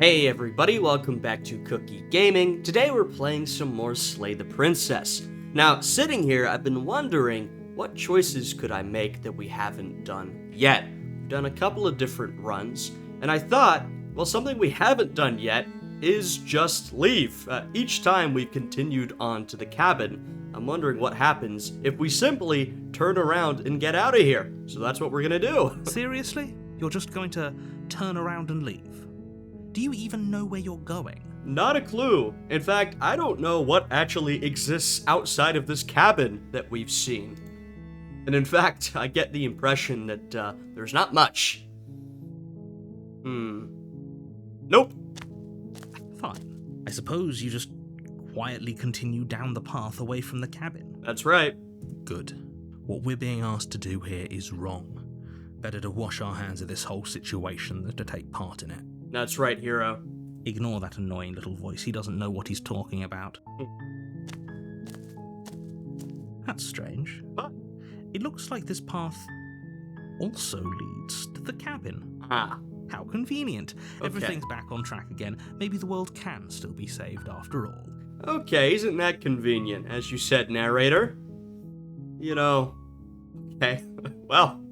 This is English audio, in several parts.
Hey everybody, welcome back to Cookie Gaming. Today we're playing some more Slay the Princess. Now, sitting here, I've been wondering what choices could I make that we haven't done yet. We've done a couple of different runs, and I thought, well, something we haven't done yet is just leave. Each time we've continued on to the cabin, I'm wondering what happens if we simply turn around and get out of here. So that's what we're gonna do. Seriously? You're just going to turn around and leave? Do you even know where you're going? Not a clue. In fact, I don't know what actually exists outside of this cabin that we've seen. And in fact, I get the impression that there's not much. Nope. Fine. I suppose you just quietly continue down the path away from the cabin. That's right. Good. What we're being asked to do here is wrong. Better to wash our hands of this whole situation than to take part in it. That's right, hero. Ignore that annoying little voice. He doesn't know what he's talking about. That's strange. What? It looks like this path also leads to the cabin. Ah. How convenient. Okay. Everything's back on track again. Maybe the world can still be saved after all. Okay, isn't that convenient, as you said, narrator? You know... Okay, well,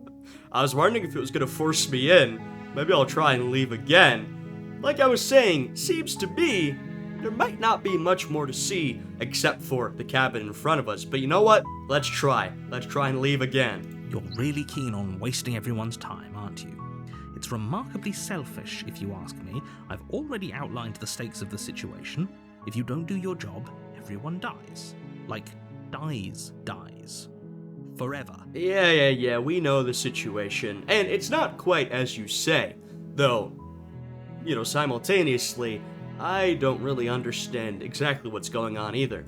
I was wondering if it was gonna force me in. Maybe I'll try and leave again. Like I was saying, seems to be there might not be much more to see except for the cabin in front of us. But you know what? Let's try. Let's try and leave again. You're really keen on wasting everyone's time, aren't you? It's remarkably selfish, if you ask me. I've already outlined the stakes of the situation. If you don't do your job, everyone dies. Like, dies. Forever. Yeah, we know the situation. And it's not quite as you say. Though, you know, simultaneously, I don't really understand exactly what's going on either.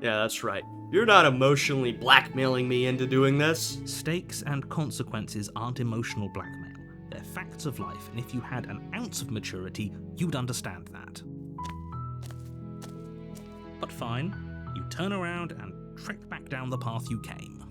Yeah, that's right. You're not emotionally blackmailing me into doing this. Stakes and consequences aren't emotional blackmail. They're facts of life, and if you had an ounce of maturity, you'd understand that. But fine, you turn around and trek back down the path you came.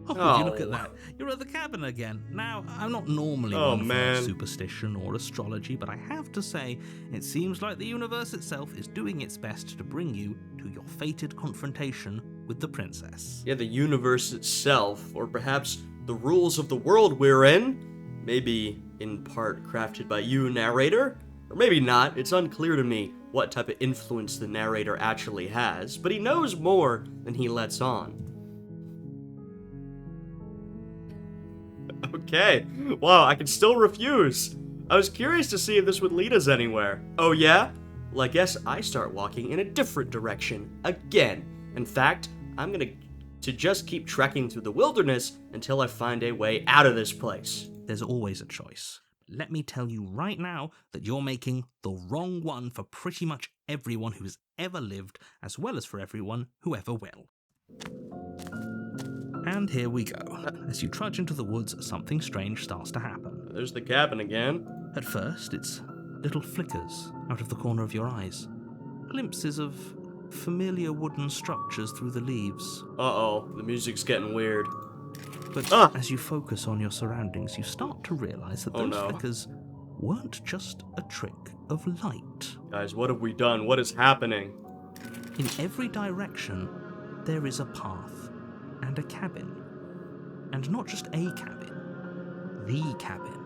Oh, would you look at that? You're at the cabin again. Now, I'm not normally one for superstition or astrology, but I have to say, it seems like the universe itself is doing its best to bring you to your fated confrontation with the princess. Yeah, the universe itself, or perhaps the rules of the world we're in, maybe in part crafted by you, narrator, or maybe not. It's unclear to me what type of influence the narrator actually has, but he knows more than he lets on. Okay, wow, I can still refuse. I was curious to see if this would lead us anywhere. Oh yeah? Well, I guess I start walking in a different direction again. In fact, I'm gonna just keep trekking through the wilderness until I find a way out of this place. There's always a choice. Let me tell you right now that you're making the wrong one for pretty much everyone who's ever lived, as well as for everyone who ever will. And here we go. As you trudge into the woods, something strange starts to happen. There's the cabin again. At first, it's little flickers out of the corner of your eyes. Glimpses of familiar wooden structures through the leaves. Uh-oh, the music's getting weird. But as you focus on your surroundings, you start to realize that those no. flickers weren't just a trick of light. Guys, what have we done? What is happening? In every direction, there is a path and a cabin. And not just a cabin, the cabin.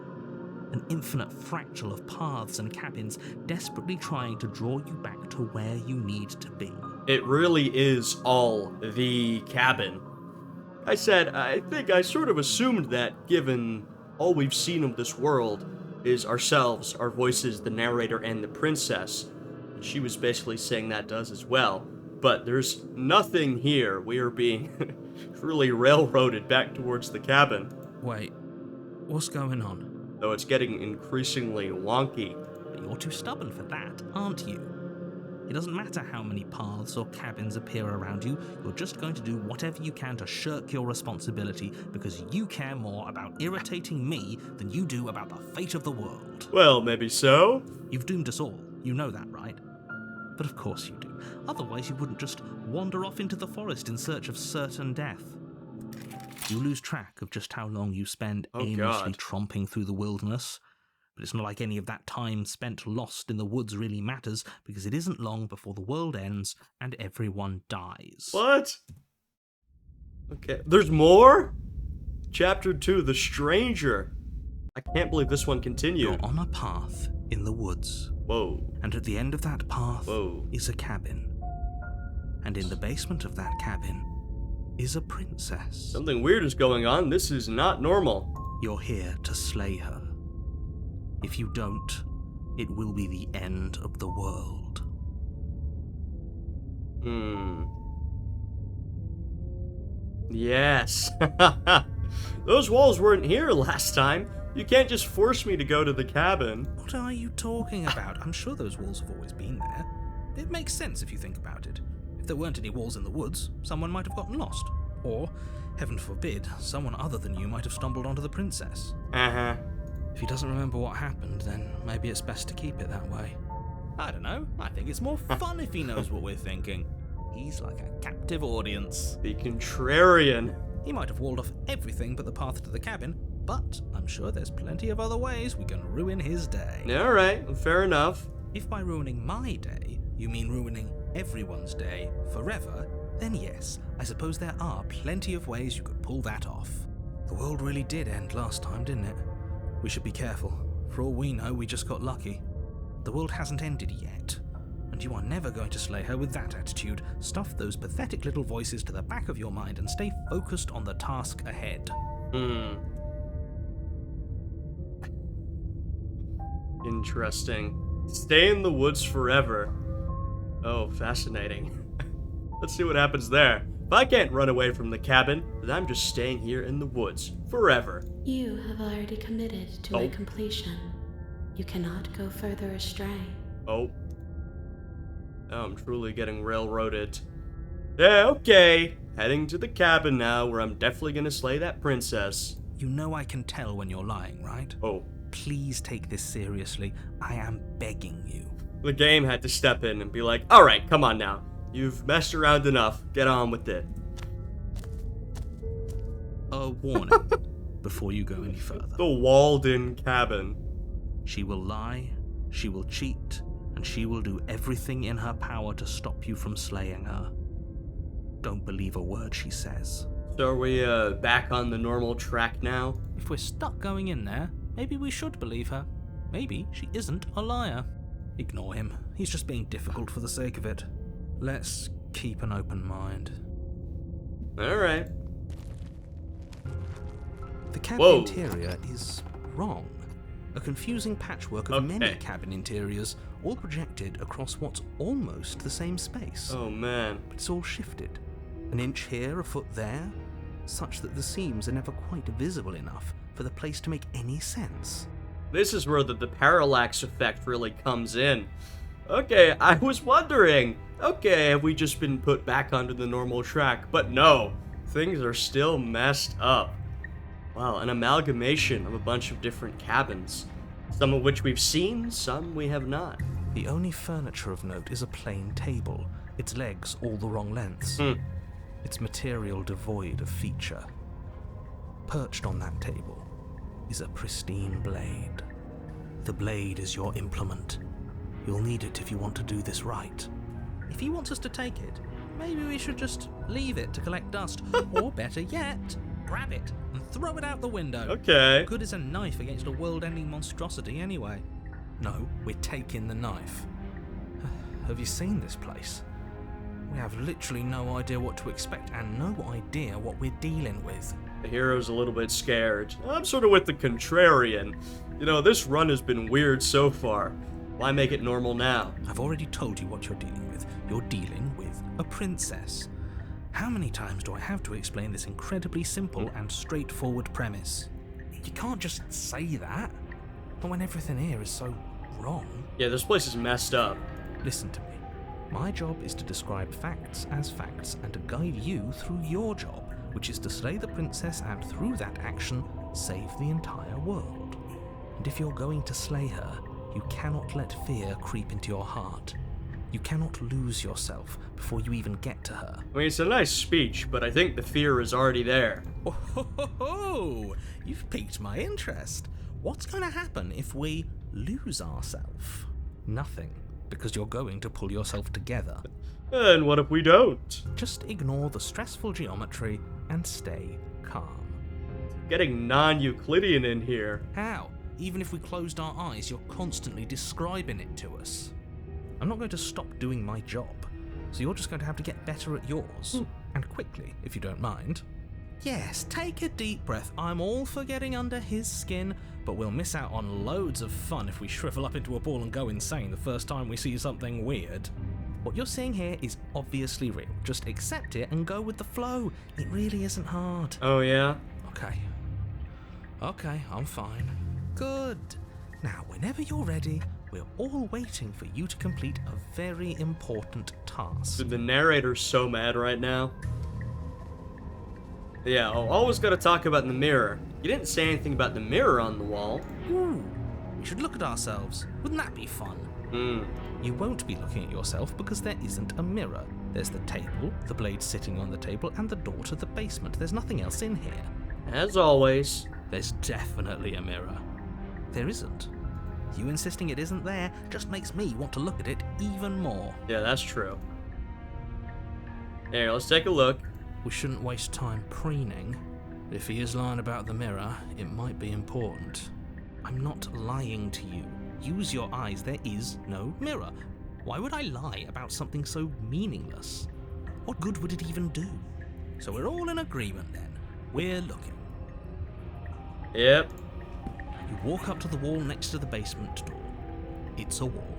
An infinite fractal of paths and cabins desperately trying to draw you back to where you need to be. It really is all the cabin. I said, I think I sort of assumed that, given all we've seen of this world is ourselves, our voices, the narrator, and the princess. And she was basically saying that to us as well. But there's nothing here. We are being really railroaded back towards the cabin. Wait, what's going on? Though it's getting increasingly wonky. You're too stubborn for that, aren't you? It doesn't matter how many paths or cabins appear around you, you're just going to do whatever you can to shirk your responsibility because you care more about irritating me than you do about the fate of the world. Well, maybe so. You've doomed us all, you know that, right? But of course you do. Otherwise you wouldn't just wander off into the forest in search of certain death. You lose track of just how long you spend aimlessly tromping through the wilderness. But it's not like any of that time spent lost in the woods really matters, because it isn't long before the world ends and everyone dies. What? Okay, there's more? Chapter 2, The Stranger. I can't believe this one continued. You're on a path in the woods. Whoa. And at the end of that path is a cabin. And in the basement of that cabin is a princess. Something weird is going on. This is not normal. You're here to slay her. If you don't, it will be the end of the world. Yes. Those walls weren't here last time. You can't just force me to go to the cabin. What are you talking about? I'm sure those walls have always been there. It makes sense if you think about it. If there weren't any walls in the woods, someone might have gotten lost. Or, heaven forbid, someone other than you might have stumbled onto the princess. If he doesn't remember what happened, then maybe it's best to keep it that way. I don't know. I think it's more fun if he knows what we're thinking. He's like a captive audience. The contrarian. He might have walled off everything but the path to the cabin, but I'm sure there's plenty of other ways we can ruin his day. Alright, fair enough. If by ruining my day, you mean ruining everyone's day forever, then yes, I suppose there are plenty of ways you could pull that off. The world really did end last time, didn't it? We should be careful. For all we know, we just got lucky. The world hasn't ended yet, and you are never going to slay her with that attitude. Stuff those pathetic little voices to the back of your mind and stay focused on the task ahead. Interesting. Stay in the woods forever. Oh, fascinating. Let's see what happens there. If I can't run away from the cabin, then I'm just staying here in the woods forever. You have already committed to a completion. You cannot go further astray. Oh, I'm truly getting railroaded. Yeah, okay. Heading to the cabin now, where I'm definitely gonna slay that princess. You know I can tell when you're lying, right? Oh. Please take this seriously. I am begging you. The game had to step in and be like, alright, come on now. You've messed around enough. Get on with it. A warning before you go any further. The walled-in cabin. She will lie, she will cheat, and she will do everything in her power to stop you from slaying her. Don't believe a word she says. So are we back on the normal track now? If we're stuck going in there, maybe we should believe her. Maybe she isn't a liar. Ignore him. He's just being difficult for the sake of it. Let's keep an open mind. Alright. The cabin interior is wrong. A confusing patchwork of many cabin interiors, all projected across what's almost the same space. Oh man. But it's all shifted. An inch here, a foot there, such that the seams are never quite visible enough for the place to make any sense. This is where the parallax effect really comes in. Okay, I was wondering. Okay, have we just been put back onto the normal track? But no, things are still messed up. Wow, an amalgamation of a bunch of different cabins. Some of which we've seen, some we have not. The only furniture of note is a plain table, its legs all the wrong lengths. Its material devoid of feature. Perched on that table is a pristine blade. The blade is your implement. You'll need it if you want to do this right. If he wants us to take it, maybe we should just leave it to collect dust. Or better yet, grab it and throw it out the window. Okay. Good as a knife against a world-ending monstrosity anyway. No, we're taking the knife. Have you seen this place? We have literally no idea what to expect and no idea what we're dealing with. The hero's a little bit scared. I'm sort of with the contrarian. You know, this run has been weird so far. Why make it normal now? I've already told you what you're dealing with. You're dealing with a princess. How many times do I have to explain this incredibly simple and straightforward premise? You can't just say that. Not when everything here is so wrong. Yeah, this place is messed up. Listen to me. My job is to describe facts as facts and to guide you through your job, which is to slay the princess and through that action, save the entire world. And if you're going to slay her, you cannot let fear creep into your heart. You cannot lose yourself before you even get to her. I mean, it's a nice speech, but I think the fear is already there. Oh, ho, ho, ho. You've piqued my interest. What's going to happen if we lose ourselves? Nothing, because you're going to pull yourself together. And what if we don't? Just ignore the stressful geometry and stay calm. Getting non-Euclidean in here. How? Even if we closed our eyes, you're constantly describing it to us. I'm not going to stop doing my job, so you're just going to have to get better at yours. And quickly, if you don't mind. Yes, take a deep breath. I'm all for getting under his skin, but we'll miss out on loads of fun if we shrivel up into a ball and go insane the first time we see something weird. What you're seeing here is obviously real. Just accept it and go with the flow. It really isn't hard. Oh, yeah? Okay, I'm fine. Good. Now, whenever you're ready, we're all waiting for you to complete a very important task. Dude, the narrator's so mad right now. Yeah, always gotta talk about the mirror. You didn't say anything about the mirror on the wall. Ooh, we should look at ourselves. Wouldn't that be fun? You won't be looking at yourself because there isn't a mirror. There's the table, the blade sitting on the table, and the door to the basement. There's nothing else in here. As always. There's definitely a mirror. There isn't. You insisting it isn't there just makes me want to look at it even more. Yeah, that's true. Here, let's take a look. We shouldn't waste time preening. If he is lying about the mirror, it might be important. I'm not lying to you. Use your eyes, there is no mirror. Why would I lie about something so meaningless? What good would it even do? So we're all in agreement then. We're looking. Yep. You walk up to the wall next to the basement door. It's a wall.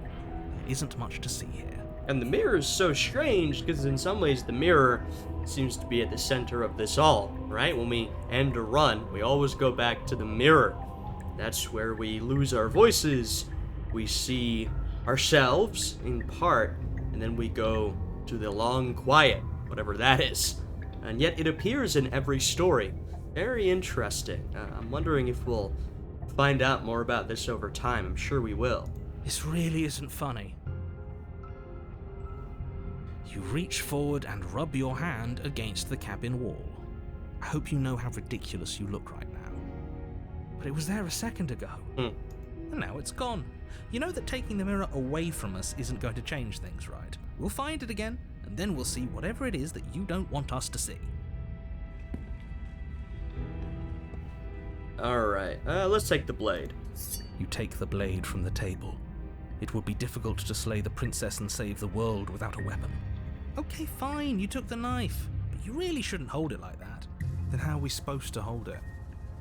There isn't much to see here. And the mirror is so strange because in some ways the mirror seems to be at the center of this all, right? When we end a run, we always go back to the mirror. That's where we lose our voices. We see ourselves in part, and then we go to the long quiet, whatever that is. And yet it appears in every story. Very interesting. I'm wondering if we'll find out more about this over time. I'm sure we will. This really isn't funny. You reach forward and rub your hand against the cabin wall. I hope you know how ridiculous you look right now. But it was there a second ago. And now it's gone. You know that taking the mirror away from us isn't going to change things, right? We'll find it again, and then we'll see whatever it is that you don't want us to see. Alright, let's take the blade. You take the blade from the table. It would be difficult to slay the princess and save the world without a weapon. Okay, fine, you took the knife, but you really shouldn't hold it like that. Then how are we supposed to hold it?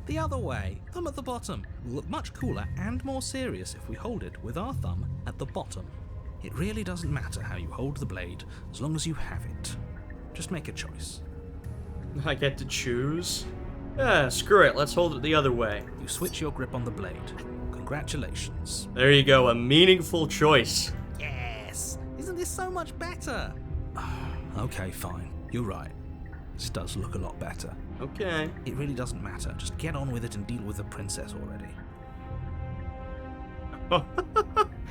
The other way, thumb at the bottom. Will look much cooler and more serious if we hold it with our thumb at the bottom. It really doesn't matter how you hold the blade, as long as you have it. Just make a choice. I get to choose? Yeah, screw it, let's hold it the other way. You switch your grip on the blade. Congratulations. There you go, a meaningful choice. Yes! Isn't this so much better? Okay, fine. You're right. This does look a lot better. Okay. It really doesn't matter. Just get on with it and deal with the princess already.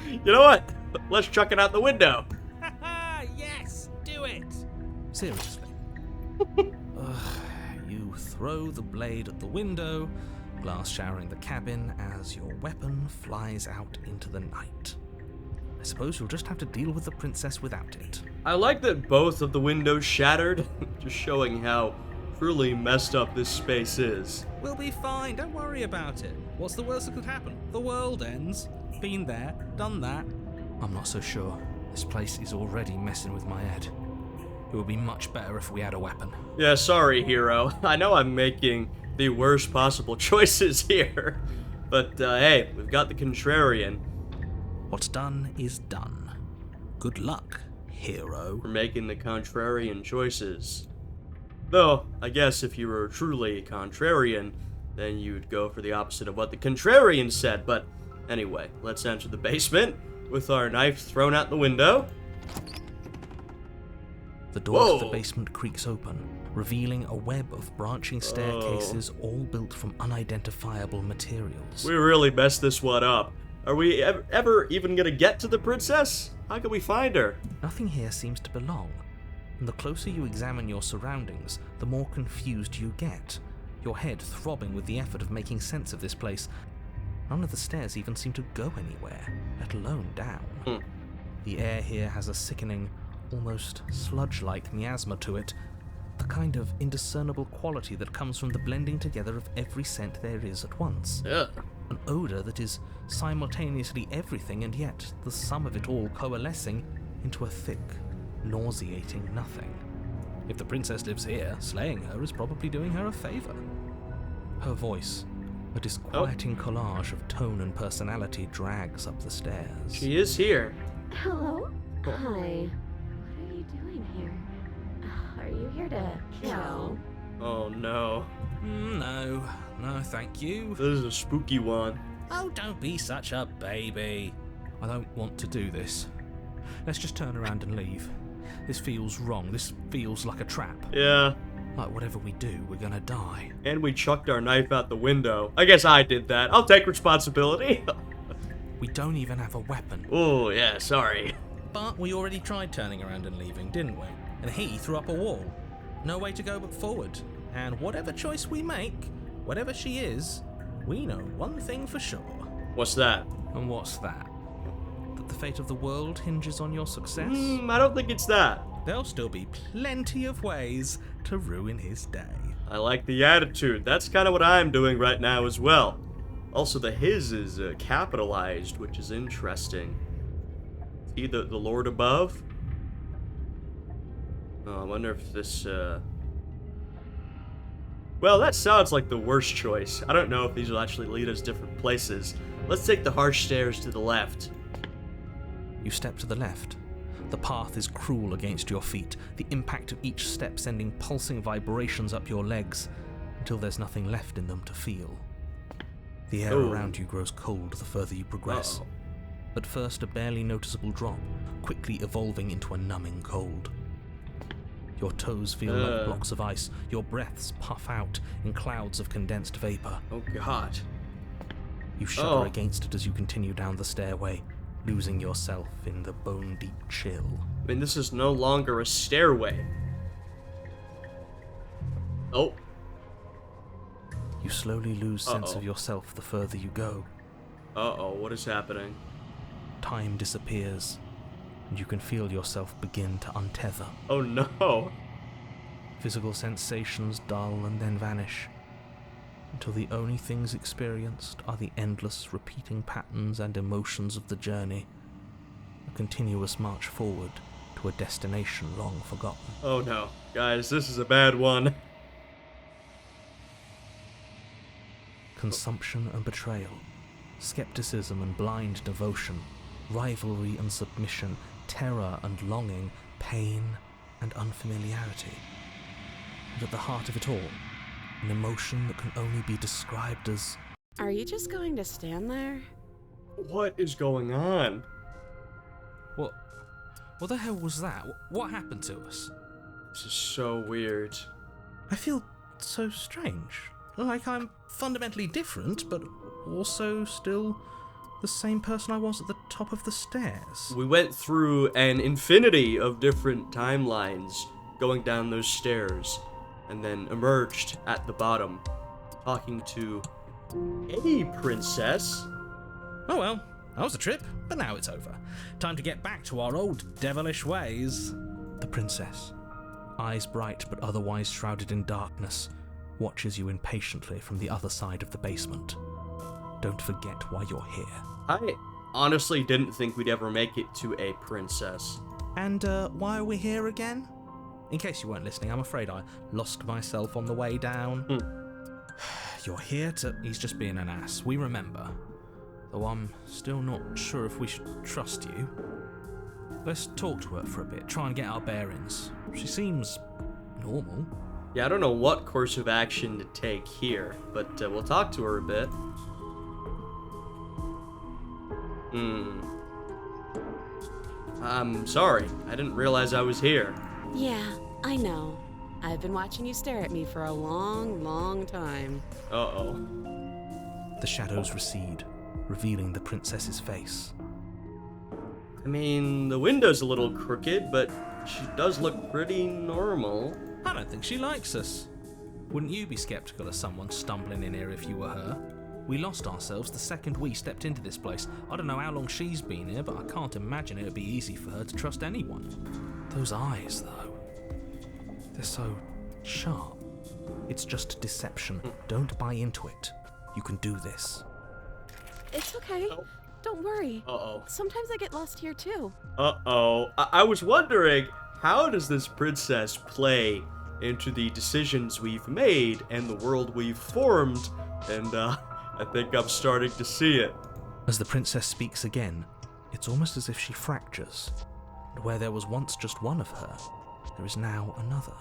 You know what? Let's chuck it out the window. Yes! Do it! Seriously. You throw the blade at the window, glass showering the cabin as your weapon flies out into the night. I suppose you'll just have to deal with the princess without it. I like that both of the windows shattered, just showing how truly messed up this space is. We'll be fine, don't worry about it. What's the worst that could happen? The world ends. Been there, done that. I'm not so sure. This place is already messing with my head. It would be much better if we had a weapon. Yeah, sorry, hero. I know I'm making the worst possible choices here. But, hey, we've got the Contrarian. What's done is done. Good luck, hero. For making the contrarian choices. Though, I guess if you were truly a contrarian, then you'd go for the opposite of what the contrarian said. But anyway, let's enter the basement with our knife thrown out the window. The door to the basement creaks open, revealing a web of branching staircases all built from unidentifiable materials. We really messed this one up. Are we ever even gonna get to the princess? How can we find her? Nothing here seems to belong, and the closer you examine your surroundings, the more confused you get, your head throbbing with the effort of making sense of this place. None of the stairs even seem to go anywhere, let alone down. The air here has a sickening, almost sludge-like miasma to it, the kind of indiscernible quality that comes from the blending together of every scent there is at once. Ugh. An odour that is simultaneously everything and yet the sum of it all coalescing into a thick, nauseating nothing. If the princess lives here, slaying her is probably doing her a favour. Her voice, a disquieting collage of tone and personality, drags up the stairs. She is here. Hello? Hi. What are you doing here? Are you here to kill? Oh no. No, thank you. This is a spooky one. Oh, don't be such a baby. I don't want to do this. Let's just turn around and leave. This feels wrong. This feels like a trap. Yeah. Like whatever we do, we're gonna die. And we chucked our knife out the window. I guess I did that. I'll take responsibility. We don't even have a weapon. Oh, yeah, sorry. But we already tried turning around and leaving, didn't we? And he threw up a wall. No way to go but forward. And whatever choice we make, whatever she is, we know one thing for sure. What's that? And what's that? That the fate of the world hinges on your success? I don't think it's that. There'll still be plenty of ways to ruin his day. I like the attitude. That's kind of what I'm doing right now as well. Also, the his is capitalized, which is interesting. See the Lord above? Oh, I wonder if this, Well, that sounds like the worst choice. I don't know if these will actually lead us different places. Let's take the harsh stairs to the left. You step to the left. The path is cruel against your feet, the impact of each step sending pulsing vibrations up your legs, until there's nothing left in them to feel. The air around you grows cold the further you progress. At first a barely noticeable drop, quickly evolving into a numbing cold. Your toes feel like blocks of ice, your breaths puff out in clouds of condensed vapor. Oh god. You shudder against it as you continue down the stairway, losing yourself in the bone-deep chill. I mean, this is no longer a stairway. Oh. You slowly lose sense of yourself the further you go. Uh-oh, what is happening? Time disappears, and you can feel yourself begin to untether. Oh no. Physical sensations dull and then vanish, until the only things experienced are the endless repeating patterns and emotions of the journey, a continuous march forward to a destination long forgotten. Oh no. Guys, this is a bad one. Consumption and betrayal, skepticism and blind devotion, rivalry and submission, terror and longing, pain and unfamiliarity. And at the heart of it all, an emotion that can only be described as... Are you just going to stand there? What is going on? What the hell was that? What happened to us? This is so weird. I feel so strange. Like I'm fundamentally different, but also still the same person I was at the top of the stairs. We went through an infinity of different timelines going down those stairs, and then emerged at the bottom, talking to a princess. Oh well, that was a trip, but now it's over. Time to get back to our old devilish ways. The princess, eyes bright but otherwise shrouded in darkness, watches you impatiently from the other side of the basement. Don't forget why you're here. I honestly didn't think we'd ever make it to a princess. And why are we here again? In case you weren't listening, I'm afraid I lost myself on the way down. You're here to... He's just being an ass. We remember. Though I'm still not sure if we should trust you. Let's talk to her for a bit, try and get our bearings. She seems normal. Yeah, I don't know what course of action to take here, but we'll talk to her a bit. I'm sorry. I didn't realize I was here. Yeah, I know. I've been watching you stare at me for a long, long time. Uh-oh. The shadows recede, revealing the princess's face. I mean, the window's a little crooked, but she does look pretty normal. I don't think she likes us. Wouldn't you be skeptical of someone stumbling in here if you were her? We lost ourselves the second we stepped into this place. I don't know how long she's been here, but I can't imagine it would be easy for her to trust anyone. Those eyes, though. They're so sharp. It's just deception. Don't buy into it. You can do this. It's okay. Oh. Don't worry. Uh-oh. Sometimes I get lost here too. Uh-oh. I was wondering, how does this princess play into the decisions we've made and the world we've formed? And, I think I'm starting to see it. As the princess speaks again, it's almost as if she fractures. And where there was once just one of her, there is now another.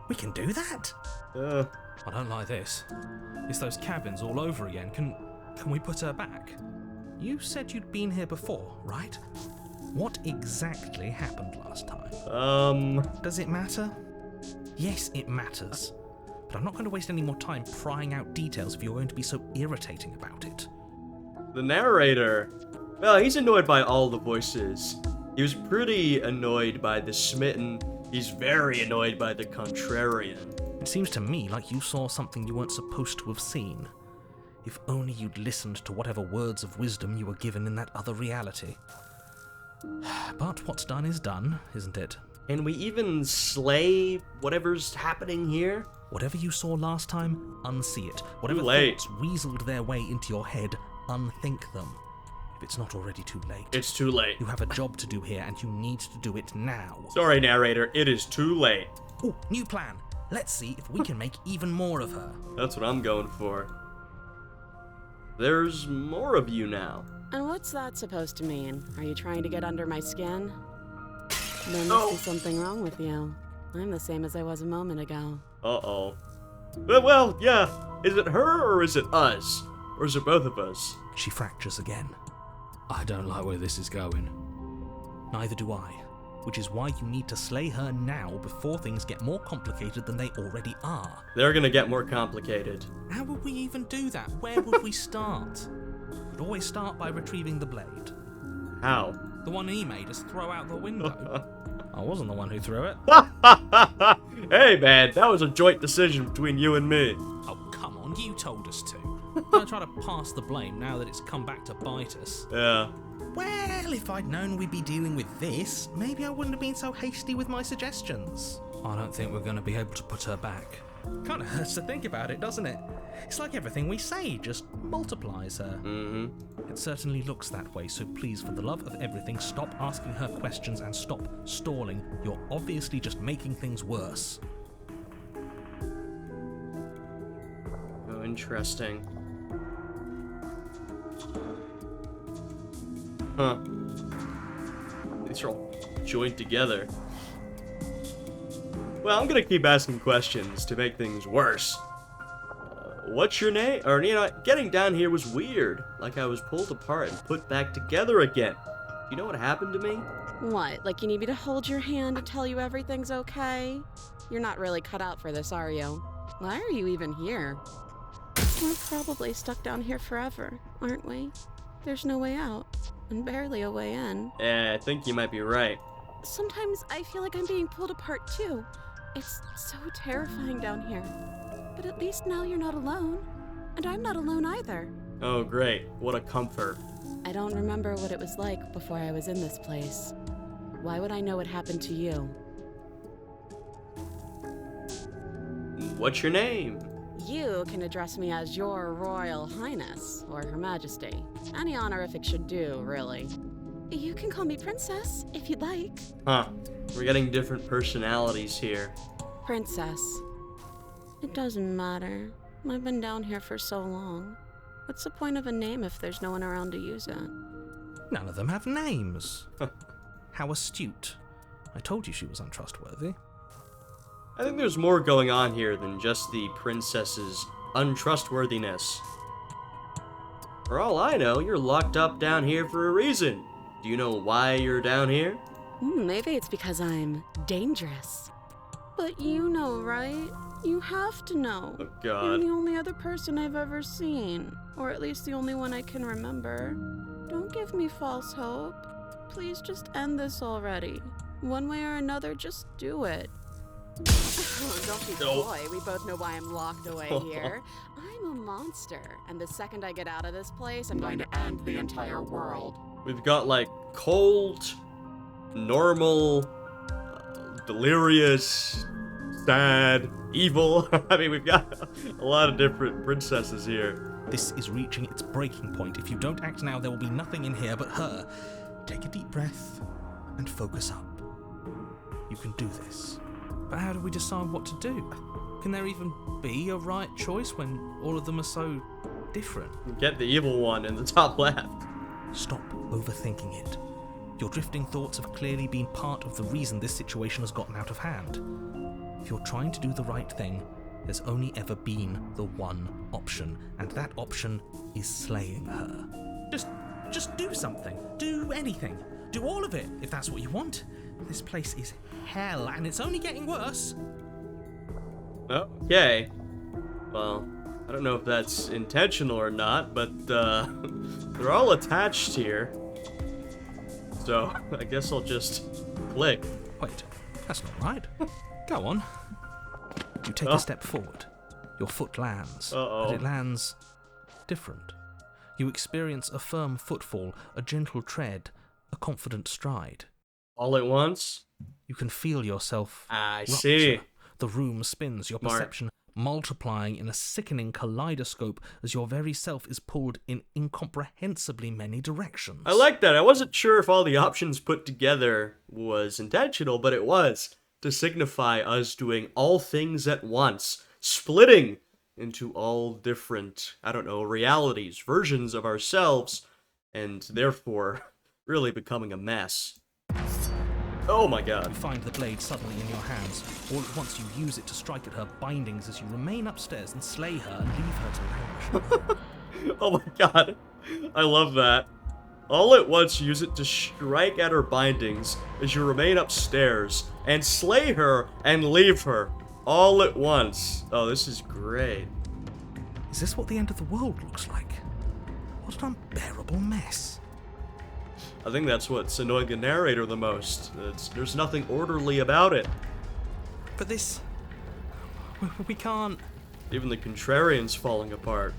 We can do that? I don't like this. It's those cabins all over again. Can we put her back? You said you'd been here before, right? What exactly happened last time? Does it matter? Yes, it matters. But I'm not going to waste any more time prying out details if you're going to be so irritating about it. The narrator, well, he's annoyed by all the voices. He was pretty annoyed by the smitten. He's very annoyed by the contrarian. It seems to me like you saw something you weren't supposed to have seen. If only you'd listened to whatever words of wisdom you were given in that other reality. But what's done is done, isn't it? Can we even slay whatever's happening here? Whatever you saw last time, unsee it. Whatever late. thoughts weaseled their way into your head, unthink them. If it's not already too late. It's too late. You have a job to do here, and you need to do it now. Sorry, narrator, it is too late. Oh, new plan. Let's see if we can make even more of her. That's what I'm going for. There's more of you now. And what's that supposed to mean? Are you trying to get under my skin? There must Oh. be something wrong with you. I'm the same as I was a moment ago. Uh-oh. Well, yeah. Is it her or is it us? Or is it both of us? She fractures again. I don't like where this is going. Neither do I. Which is why you need to slay her now before things get more complicated than they already are. They're gonna get more complicated. How would we even do that? Where would we start? We'd always start by retrieving the blade. How? The one he made us throw out the window. I wasn't the one who threw it. Hey, man, that was a joint decision between you and me. Oh, come on, you told us to. Don't try to pass the blame now that it's come back to bite us. Yeah. Well, if I'd known we'd be dealing with this, maybe I wouldn't have been so hasty with my suggestions. I don't think we're going to be able to put her back. Kind of hurts to think about it, doesn't it? It's like everything we say just multiplies her. Mm-hmm. It certainly looks that way, so please, for the love of everything, stop asking her questions and stop stalling. You're obviously just making things worse. Oh, interesting. Huh. These are all joined together. Well, I'm gonna keep asking questions to make things worse. What's your name? Or, getting down here was weird. Like I was pulled apart and put back together again. You know what happened to me? What, like you need me to hold your hand and tell you everything's okay? You're not really cut out for this, are you? Why are you even here? We're probably stuck down here forever, aren't we? There's no way out, and barely a way in. Yeah, I think you might be right. Sometimes I feel like I'm being pulled apart too. It's so terrifying down here. But at least now you're not alone. And I'm not alone either. Oh, great. What a comfort. I don't remember what it was like before I was in this place. Why would I know what happened to you? What's your name? You can address me as Your Royal Highness, or Her Majesty. Any honorific should do, really. You can call me Princess, if you'd like. Huh. We're getting different personalities here. Princess. It doesn't matter. I've been down here for so long. What's the point of a name if there's no one around to use it? None of them have names. How astute. I told you she was untrustworthy. I think there's more going on here than just the princess's untrustworthiness. For all I know, you're locked up down here for a reason. Do you know why you're down here? Maybe it's because I'm dangerous. But you know, right? You have to know. Oh You're god. the only other person I've ever seen, or at least the only one I can remember. Don't give me false hope. Please just end this already. One way or another, just do it. Don't be No. coy. We both know why I'm locked away here. I'm a monster, and the second I get out of this place, I'm going to end the entire world. We've got like cold, normal, delirious, sad, evil. I mean, we've got a lot of different princesses here. This is reaching its breaking point. If you don't act now, there will be nothing in here but her. Take a deep breath and focus up. You can do this. But how do we decide what to do? Can there even be a right choice when all of them are so different? Get the evil one in the top left. Stop overthinking it. Your drifting thoughts have clearly been part of the reason this situation has gotten out of hand. If you're trying to do the right thing, there's only ever been the one option, and that option is slaying her. Just do something. Do anything. Do all of it, if that's what you want. This place is hell, and it's only getting worse. Okay. Well, I don't know if that's intentional or not, but they're all attached here. So I guess I'll just click. Wait, that's not right. Go on. You take a step forward. Your foot lands, but it lands different. You experience a firm footfall, a gentle tread, a confident stride. All at once? You can feel yourself I rupture. see. The room spins, your Smart. perception multiplying in a sickening kaleidoscope as your very self is pulled in incomprehensibly many directions. I like that. I wasn't sure if all the options put together was intentional, but it was, to signify us doing all things at once, splitting into all different, I don't know, realities, versions of ourselves, and therefore really becoming a mess. Oh my god. You find the blade suddenly in your hands. All at once you use it to strike at her bindings as you remain upstairs and slay her and leave her to languish. Oh my god. I love that. All at once use it to strike at her bindings as you remain upstairs and slay her and leave her. All at once. Oh, this is great. Is this what the end of the world looks like? What an unbearable mess. I think that's what's annoying the narrator the most. There's nothing orderly about it. But this... we can't... Even the contrarian's falling apart.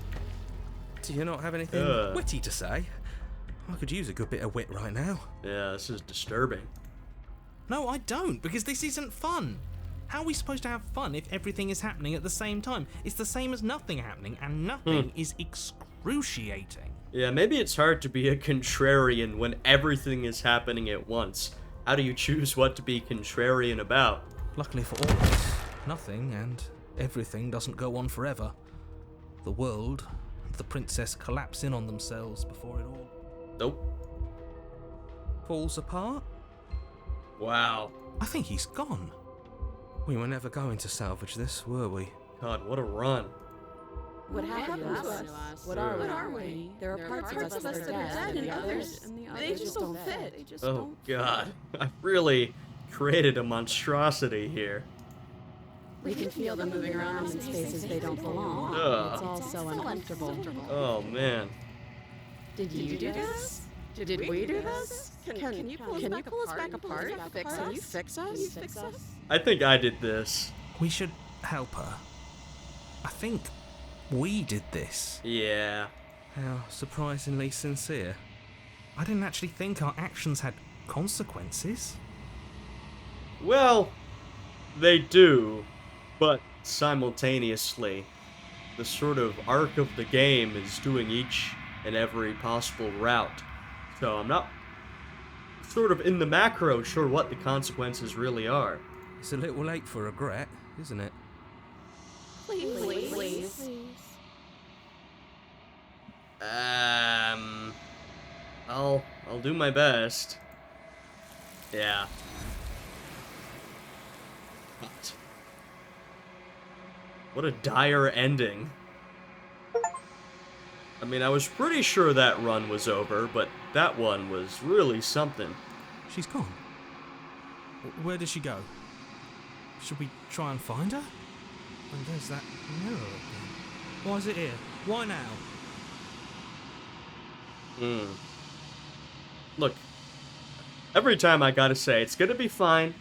Do you not have anything Ugh. witty to say? I could use a good bit of wit right now. Yeah, this is disturbing. No, I don't, because this isn't fun. How are we supposed to have fun if everything is happening at the same time? It's the same as nothing happening, and nothing is excruciating. Yeah, maybe it's hard to be a contrarian when everything is happening at once. How do you choose what to be contrarian about? Luckily for all of us, nothing and everything doesn't go on forever. The world and the princess collapse in on themselves before it all Nope. falls apart. Wow. I think he's gone. We were never going to salvage this, were we? God, what a run. What happened to us? What are we? There are parts of us that are dead, and the others they just don't fit. Oh god. I've really created a monstrosity here. We can feel them moving around in spaces they don't belong. Ugh. It's all so uncomfortable. Oh man. Did you do this? Did we do this? Can you pull us back apart? Can you fix us? I think I did this. We should help her. I think we did this. Yeah. How surprisingly sincere. I didn't actually think our actions had consequences. Well, they do, but simultaneously, the sort of arc of the game is doing each and every possible route. So I'm not sort of in the macro sure what the consequences really are. It's a little late for regret, isn't it? Please. I'll do my best. Yeah. God. What a dire ending. I mean, I was pretty sure that run was over, but that one was really something. She's gone. Where did she go? Should we try and find her? And there's that mirror again. Why is it here? Why now? Look, every time I gotta say, it's gonna be fine.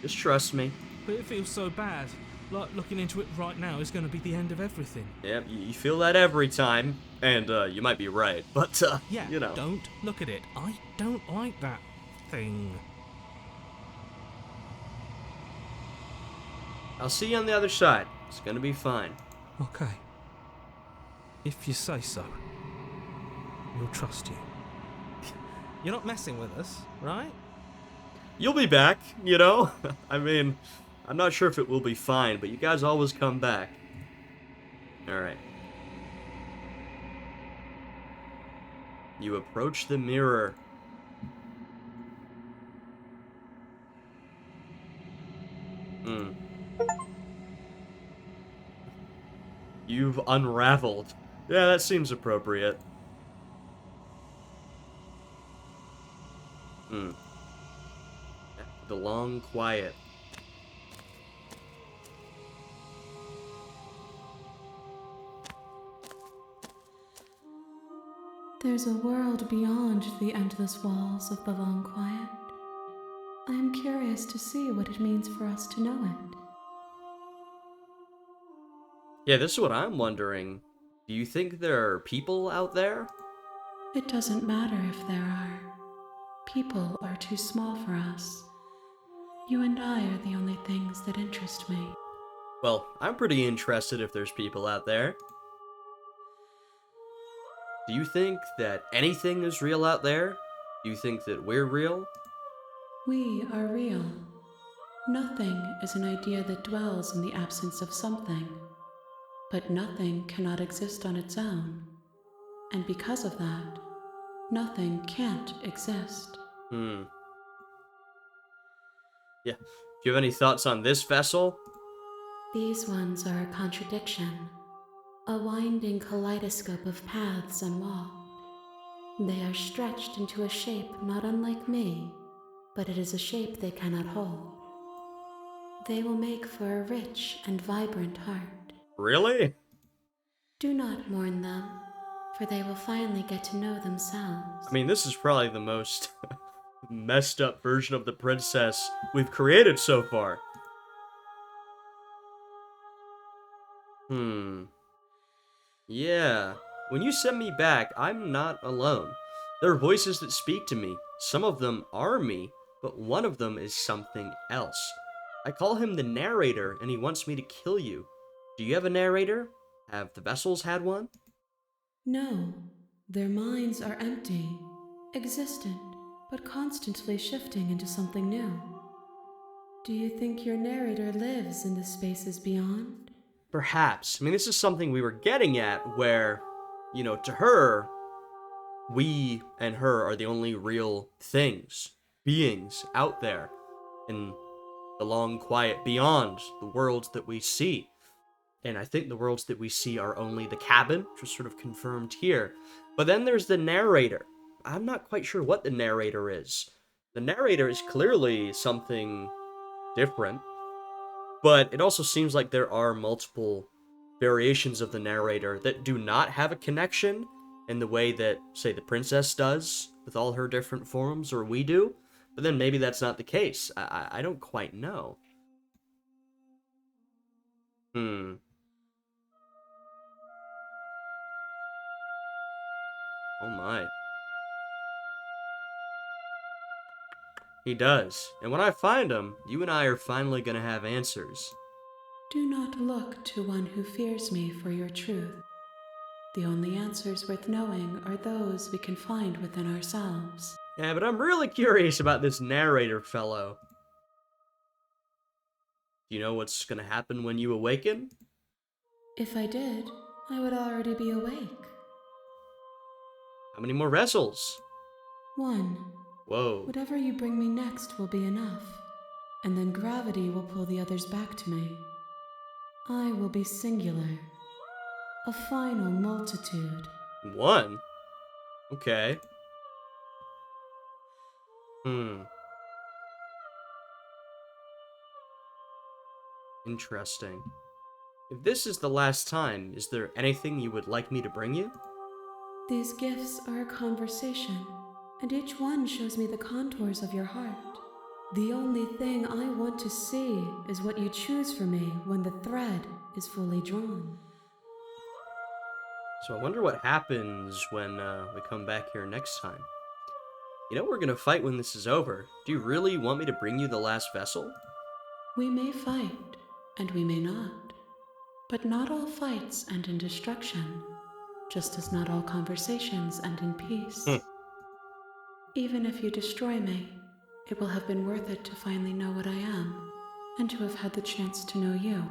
Just trust me. But it feels so bad. Like looking into it right now is going to be the end of everything. Yep, you feel that every time, and you might be right, but Yeah, you know. don't look at it. I don't like that thing. I'll see you on the other side. It's gonna be fine. Okay. If you say so. We'll trust you. You're not messing with us, right? You'll be back, you know? I mean, I'm not sure if it will be fine, but you guys always come back. Alright. You approach the mirror. You've unraveled. Yeah, that seems appropriate. The long quiet. There's a world beyond the endless walls of the long quiet. I am curious to see what it means for us to know it. Yeah, this is what I'm wondering. Do you think there are people out there? It doesn't matter if there are. People are too small for us. You and I are the only things that interest me. Well, I'm pretty interested if there's people out there. Do you think that anything is real out there? Do you think that we're real? We are real. Nothing is an idea that dwells in the absence of something. But nothing cannot exist on its own. And because of that, nothing can't exist. Yeah. Do you have any thoughts on this vessel? These ones are a contradiction, a winding kaleidoscope of paths unwalked. They are stretched into a shape not unlike me, but it is a shape they cannot hold. They will make for a rich and vibrant heart. Really? Do not mourn them, for they will finally get to know themselves. I mean, this is probably the most messed up version of the princess we've created so far. Yeah. When you send me back, I'm not alone. There are voices that speak to me. Some of them are me, but one of them is something else. I call him the narrator, and he wants me to kill you. Do you have a narrator? Have the vessels had one? No, their minds are empty, existent, but constantly shifting into something new. Do you think your narrator lives in the spaces beyond? Perhaps. I mean, this is something we were getting at where, you know, to her, we and her are the only real things, beings out there in the long quiet beyond the worlds that we see. And I think the worlds that we see are only the cabin, which is sort of confirmed here. But then there's the narrator. I'm not quite sure what the narrator is. The narrator is clearly something different, but it also seems like there are multiple variations of the narrator that do not have a connection in the way that, say, the princess does with all her different forms, or we do. But then maybe that's not the case. I don't quite know. Oh my. He does. And when I find him, you and I are finally gonna have answers. Do not look to one who fears me for your truth. The only answers worth knowing are those we can find within ourselves. Yeah, but I'm really curious about this narrator fellow. Do you know what's gonna happen when you awaken? If I did, I would already be awake. How many more vessels? One. Whoa. Whatever you bring me next will be enough, and then gravity will pull the others back to me. I will be singular. A final multitude. One? Okay. Interesting. If this is the last time, is there anything you would like me to bring you? These gifts are a conversation, and each one shows me the contours of your heart. The only thing I want to see is what you choose for me when the thread is fully drawn. So I wonder what happens when we come back here next time. You know we're gonna fight when this is over. Do you really want me to bring you the last vessel? We may fight, and we may not. But not all fights end in destruction, just as not all conversations end in peace. Even if you destroy me, it will have been worth it to finally know what I am, and to have had the chance to know you.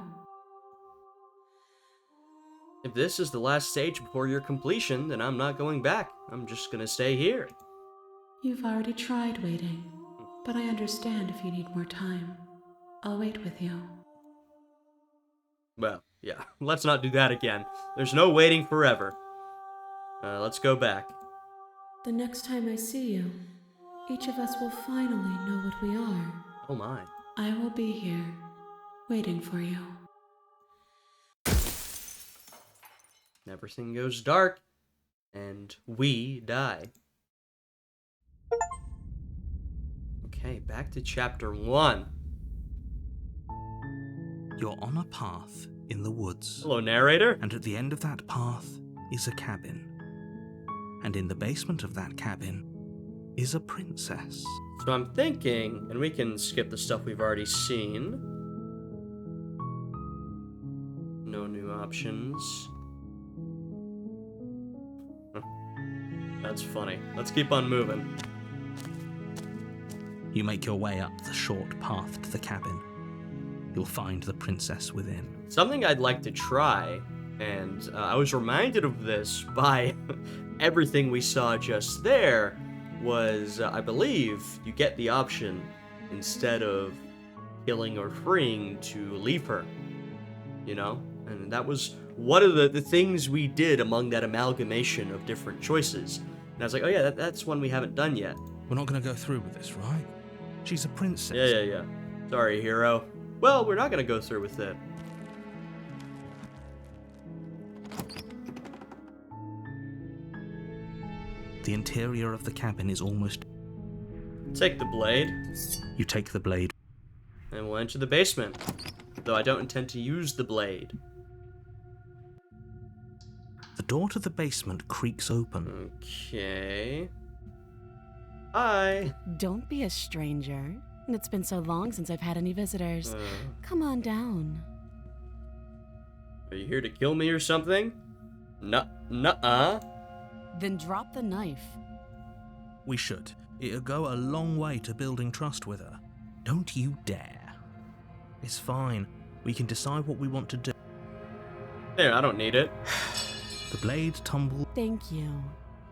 If this is the last stage before your completion, then I'm not going back. I'm just gonna stay here. You've already tried waiting, but I understand if you need more time. I'll wait with you. Well, yeah, let's not do that again. There's no waiting forever. Let's go back. The next time I see you, each of us will finally know what we are. Oh my. I will be here, waiting for you. Everything goes dark, and we die. Okay, back to chapter 1. You're on a path in the woods. Hello, narrator. And at the end of that path is a cabin. And in the basement of that cabin is a princess. So I'm thinking, and we can skip the stuff we've already seen. No new options. Huh. That's funny. Let's keep on moving. You make your way up the short path to the cabin. You'll find the princess within. Something I'd like to try, and I was reminded of this by everything we saw just there, was, I believe, you get the option, instead of killing or freeing, to leave her. You know? And that was one of the things we did among that amalgamation of different choices. And I was like, oh yeah, that's one we haven't done yet. We're not going to go through with this, right? She's a princess. Yeah. Sorry, hero. Well, we're not going to go through with it. The interior of the cabin is almost... Take the blade, You take the blade. and we'll enter the basement. Though I don't intend to use the blade. The door to the basement creaks open. Okay. Hi. Don't be a stranger. It's been so long since I've had any visitors. Come on down. Are you here to kill me or something? Nuh-uh. Then drop the knife. We should. It'll go a long way to building trust with her. Don't you dare. It's fine. We can decide what we want to do. There, I don't need it. The blade tumbles Thank you.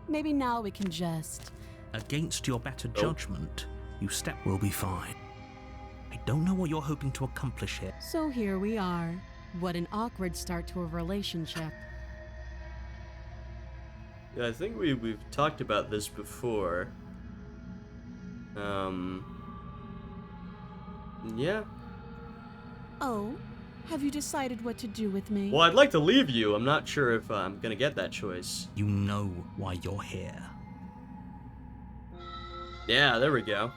Maybe now we can just... against your better judgment. You step will be fine. I don't know what you're hoping to accomplish here. So here we are. What an awkward start to a relationship. Yeah, I think we've talked about this before. Yeah. Oh, have you decided what to do with me? Well, I'd like to leave you. I'm not sure if I'm gonna get that choice. You know why you're here. Yeah, there we go.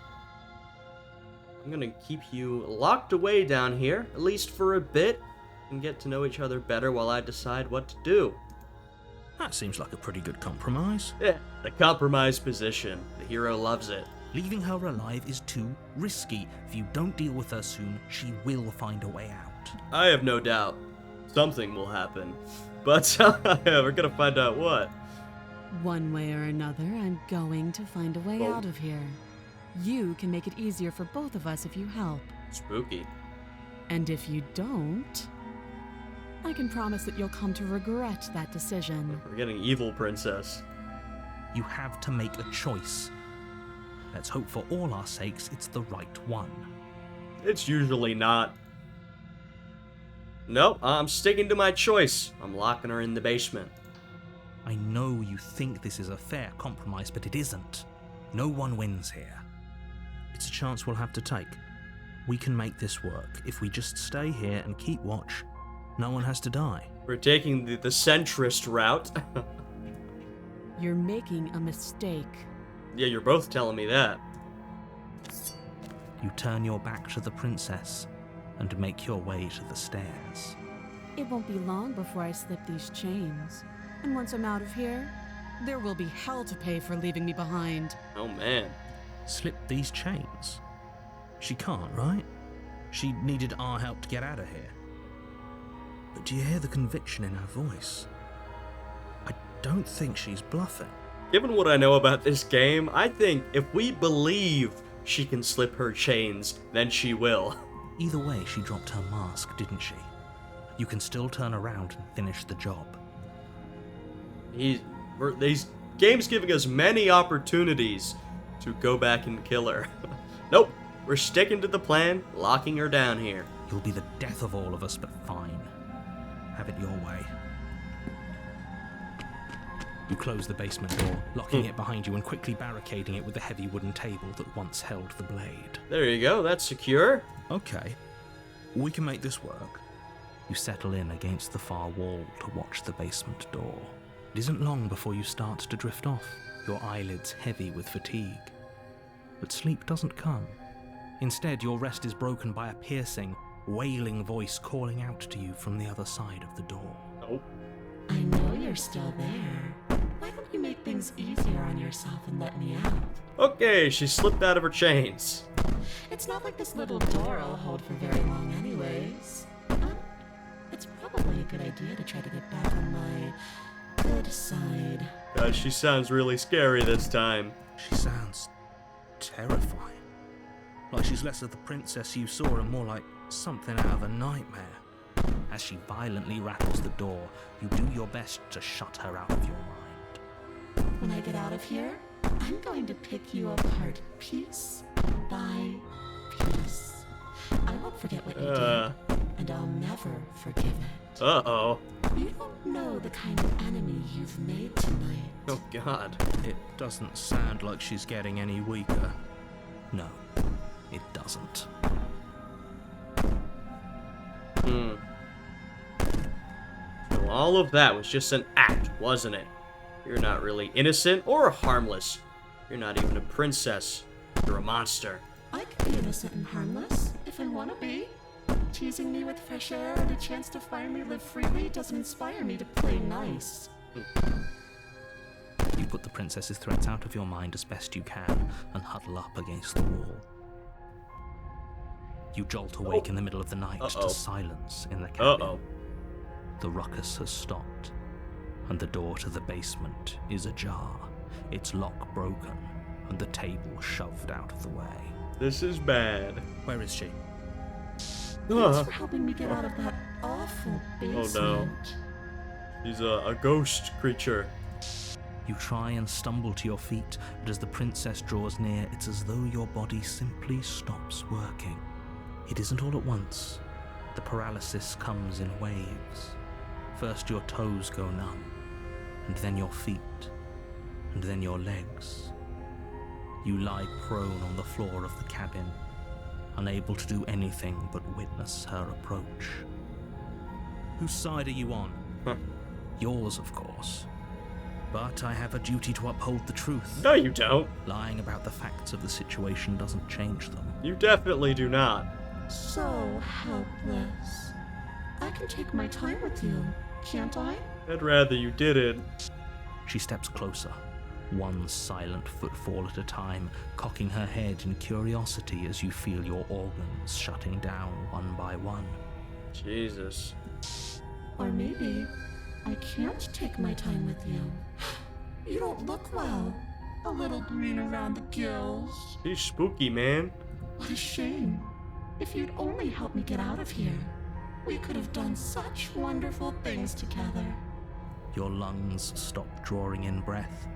I'm gonna keep you locked away down here, at least for a bit, and get to know each other better while I decide what to do. That seems like a pretty good compromise. Yeah, the compromise position. The hero loves it. Leaving her alive is too risky. If you don't deal with her soon, she will find a way out. I have no doubt. Something will happen. But we're gonna find out what. One way or another, I'm going to find a way Oh. out of here. You can make it easier for both of us if you help. Spooky. And if you don't, I can promise that you'll come to regret that decision. We're getting evil princess. You have to make a choice. Let's hope for all our sakes it's the right one. It's usually not. Nope, I'm sticking to my choice. I'm locking her in the basement. I know you think this is a fair compromise, but it isn't. No one wins here. It's a chance we'll have to take. We can make this work if we just stay here and keep watch. No one has to die. We're taking the centrist route. You're making a mistake. Yeah, you're both telling me that. You turn your back to the princess and make your way to the stairs. It won't be long before I slip these chains. And once I'm out of here, there will be hell to pay for leaving me behind. Oh man. Slip these chains? She can't, right? She needed our help to get out of here. But do you hear the conviction in her voice? I don't think she's bluffing. Given what I know about this game, I think if we believe she can slip her chains, then she will. Either way, she dropped her mask, didn't she? You can still turn around and finish the job. These games giving us many opportunities to go back and kill her. Nope, we're sticking to the plan, locking her down here. You'll be the death of all of us, but fine. Have it your way. You close the basement door, locking it behind you and quickly barricading it with the heavy wooden table that once held the blade. There you go, that's secure. Okay, we can make this work. You settle in against the far wall to watch the basement door. It isn't long before you start to drift off, your eyelids heavy with fatigue. But sleep doesn't come. Instead, your rest is broken by a piercing, wailing voice calling out to you from the other side of the door. Oh. I know you're still there. Why don't you make things easier on yourself and let me out? Okay, she slipped out of her chains. It's not like this little door will hold for very long anyways. It's probably a good idea to try to get back on my good side. God, she sounds really scary this time. She sounds terrifying. Like she's less of the princess you saw and more like something out of a nightmare. As she violently rattles the door, you do your best to shut her out of your mind. When I get out of here, I'm going to pick you apart piece by piece. I won't forget what you did, and I'll never forgive it. Uh-oh. You don't know the kind of enemy you've made tonight. Oh god. It doesn't sound like she's getting any weaker. No, it doesn't. So all of that was just an act, wasn't it? You're not really innocent or harmless. You're not even a princess. You're a monster. I can be innocent and harmless, if I want to be. Teasing me with fresh air and a chance to finally live freely doesn't inspire me to play nice. You put the princess's threats out of your mind as best you can and huddle up against the wall. You jolt awake in the middle of the night to silence in the cabin. The ruckus has stopped, and the door to the basement is ajar, its lock broken, and the table shoved out of the way. This is bad. Where is she? Thanks for helping me get out of that awful basement. Oh no. He's a ghost creature. You try and stumble to your feet, but as the princess draws near, it's as though your body simply stops working. It isn't all at once. The paralysis comes in waves. First your toes go numb, and then your feet, and then your legs. You lie prone on the floor of the cabin, unable to do anything but witness her approach. Whose side are you on? Yours, of course. But I have a duty to uphold the truth. No, you don't. Lying about the facts of the situation doesn't change them. You definitely do not. So helpless. I can take my time with you, can't I? I'd rather you didn't. She steps closer, one silent footfall at a time, cocking her head in curiosity as you feel your organs shutting down one by one. Jesus. Or maybe I can't take my time with you. You don't look well. A little green around the gills. He's spooky, man. What a shame. If you'd only helped me get out of here, we could have done such wonderful things together. Your lungs stop drawing in breath,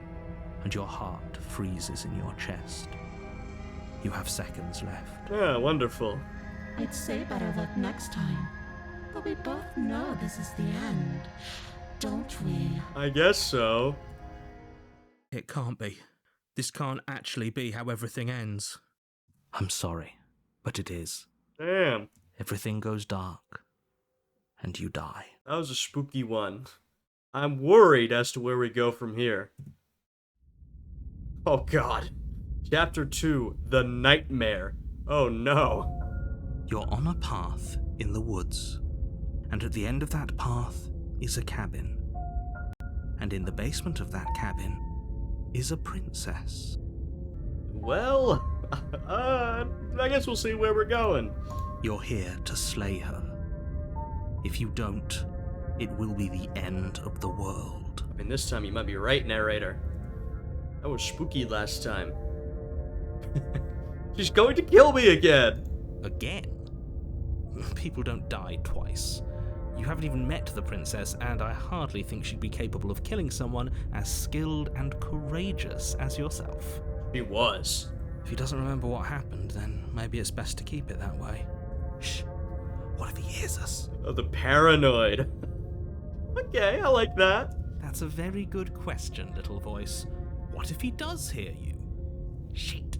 and your heart freezes in your chest. You have seconds left. Ah, wonderful. I'd say better luck next time, but we both know this is the end, don't we? I guess so. It can't be. This can't actually be how everything ends. I'm sorry, but it is. Damn. Everything goes dark, and you die. That was a spooky one. I'm worried as to where we go from here. Oh god. Chapter 2, The Nightmare. Oh no. You're on a path in the woods, and at the end of that path is a cabin. And in the basement of that cabin is a princess. Well, I guess we'll see where we're going. You're here to slay her. If you don't, it will be the end of the world. I mean, this time you might be right, narrator. That was spooky last time. She's going to kill me again! Again? People don't die twice. You haven't even met the princess, and I hardly think she'd be capable of killing someone as skilled and courageous as yourself. She was. If he doesn't remember what happened, then maybe it's best to keep it that way. Shh. What if he hears us? Oh, the paranoid. Okay, I like that. That's a very good question, little voice. What if he does hear you? Shit.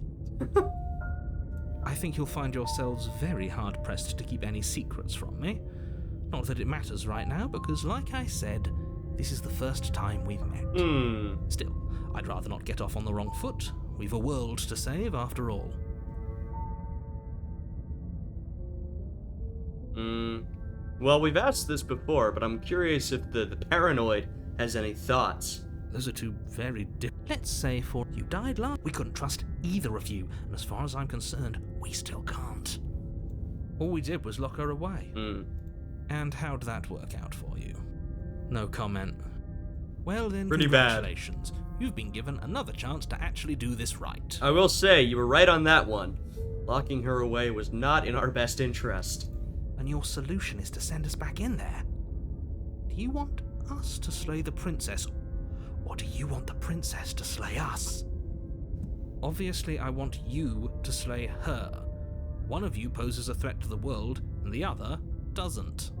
I think you'll find yourselves very hard-pressed to keep any secrets from me. Not that it matters right now, because like I said, this is the first time we've met. Still, I'd rather not get off on the wrong foot. We've a world to save, after all. Well, we've asked this before, but I'm curious if the paranoid has any thoughts. Those are two very different. Let's say for you died last. We couldn't trust either of you, and as far as I'm concerned, we still can't. All we did was lock her away. And how'd that work out for you? No comment. Well then, Pretty bad. Congratulations. You've been given another chance to actually do this right. I will say, you were right on that one. Locking her away was not in our best interest. And your solution is to send us back in there. Do you want us to slay the princess, or do you want the princess to slay us? Obviously, I want you to slay her. One of you poses a threat to the world, and the other doesn't.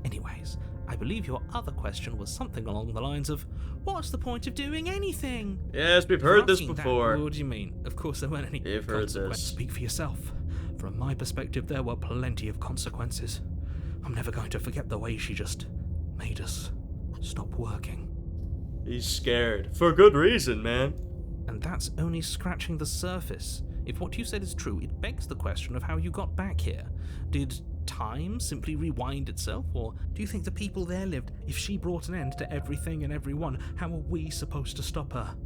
Anyways, I believe your other question was something along the lines of, what's the point of doing anything? Yes, we've heard this Asking that, before. what do you mean? Of course there weren't any You've heard consequences. this. Speak for yourself. From my perspective, there were plenty of consequences. I'm never going to forget the way she just made us stop working. He's scared. For good reason, man. And that's only scratching the surface. If what you said is true, it begs the question of how you got back here. Did time simply rewind itself, or do you think the people there lived? If she brought an end to everything and everyone, how are we supposed to stop her?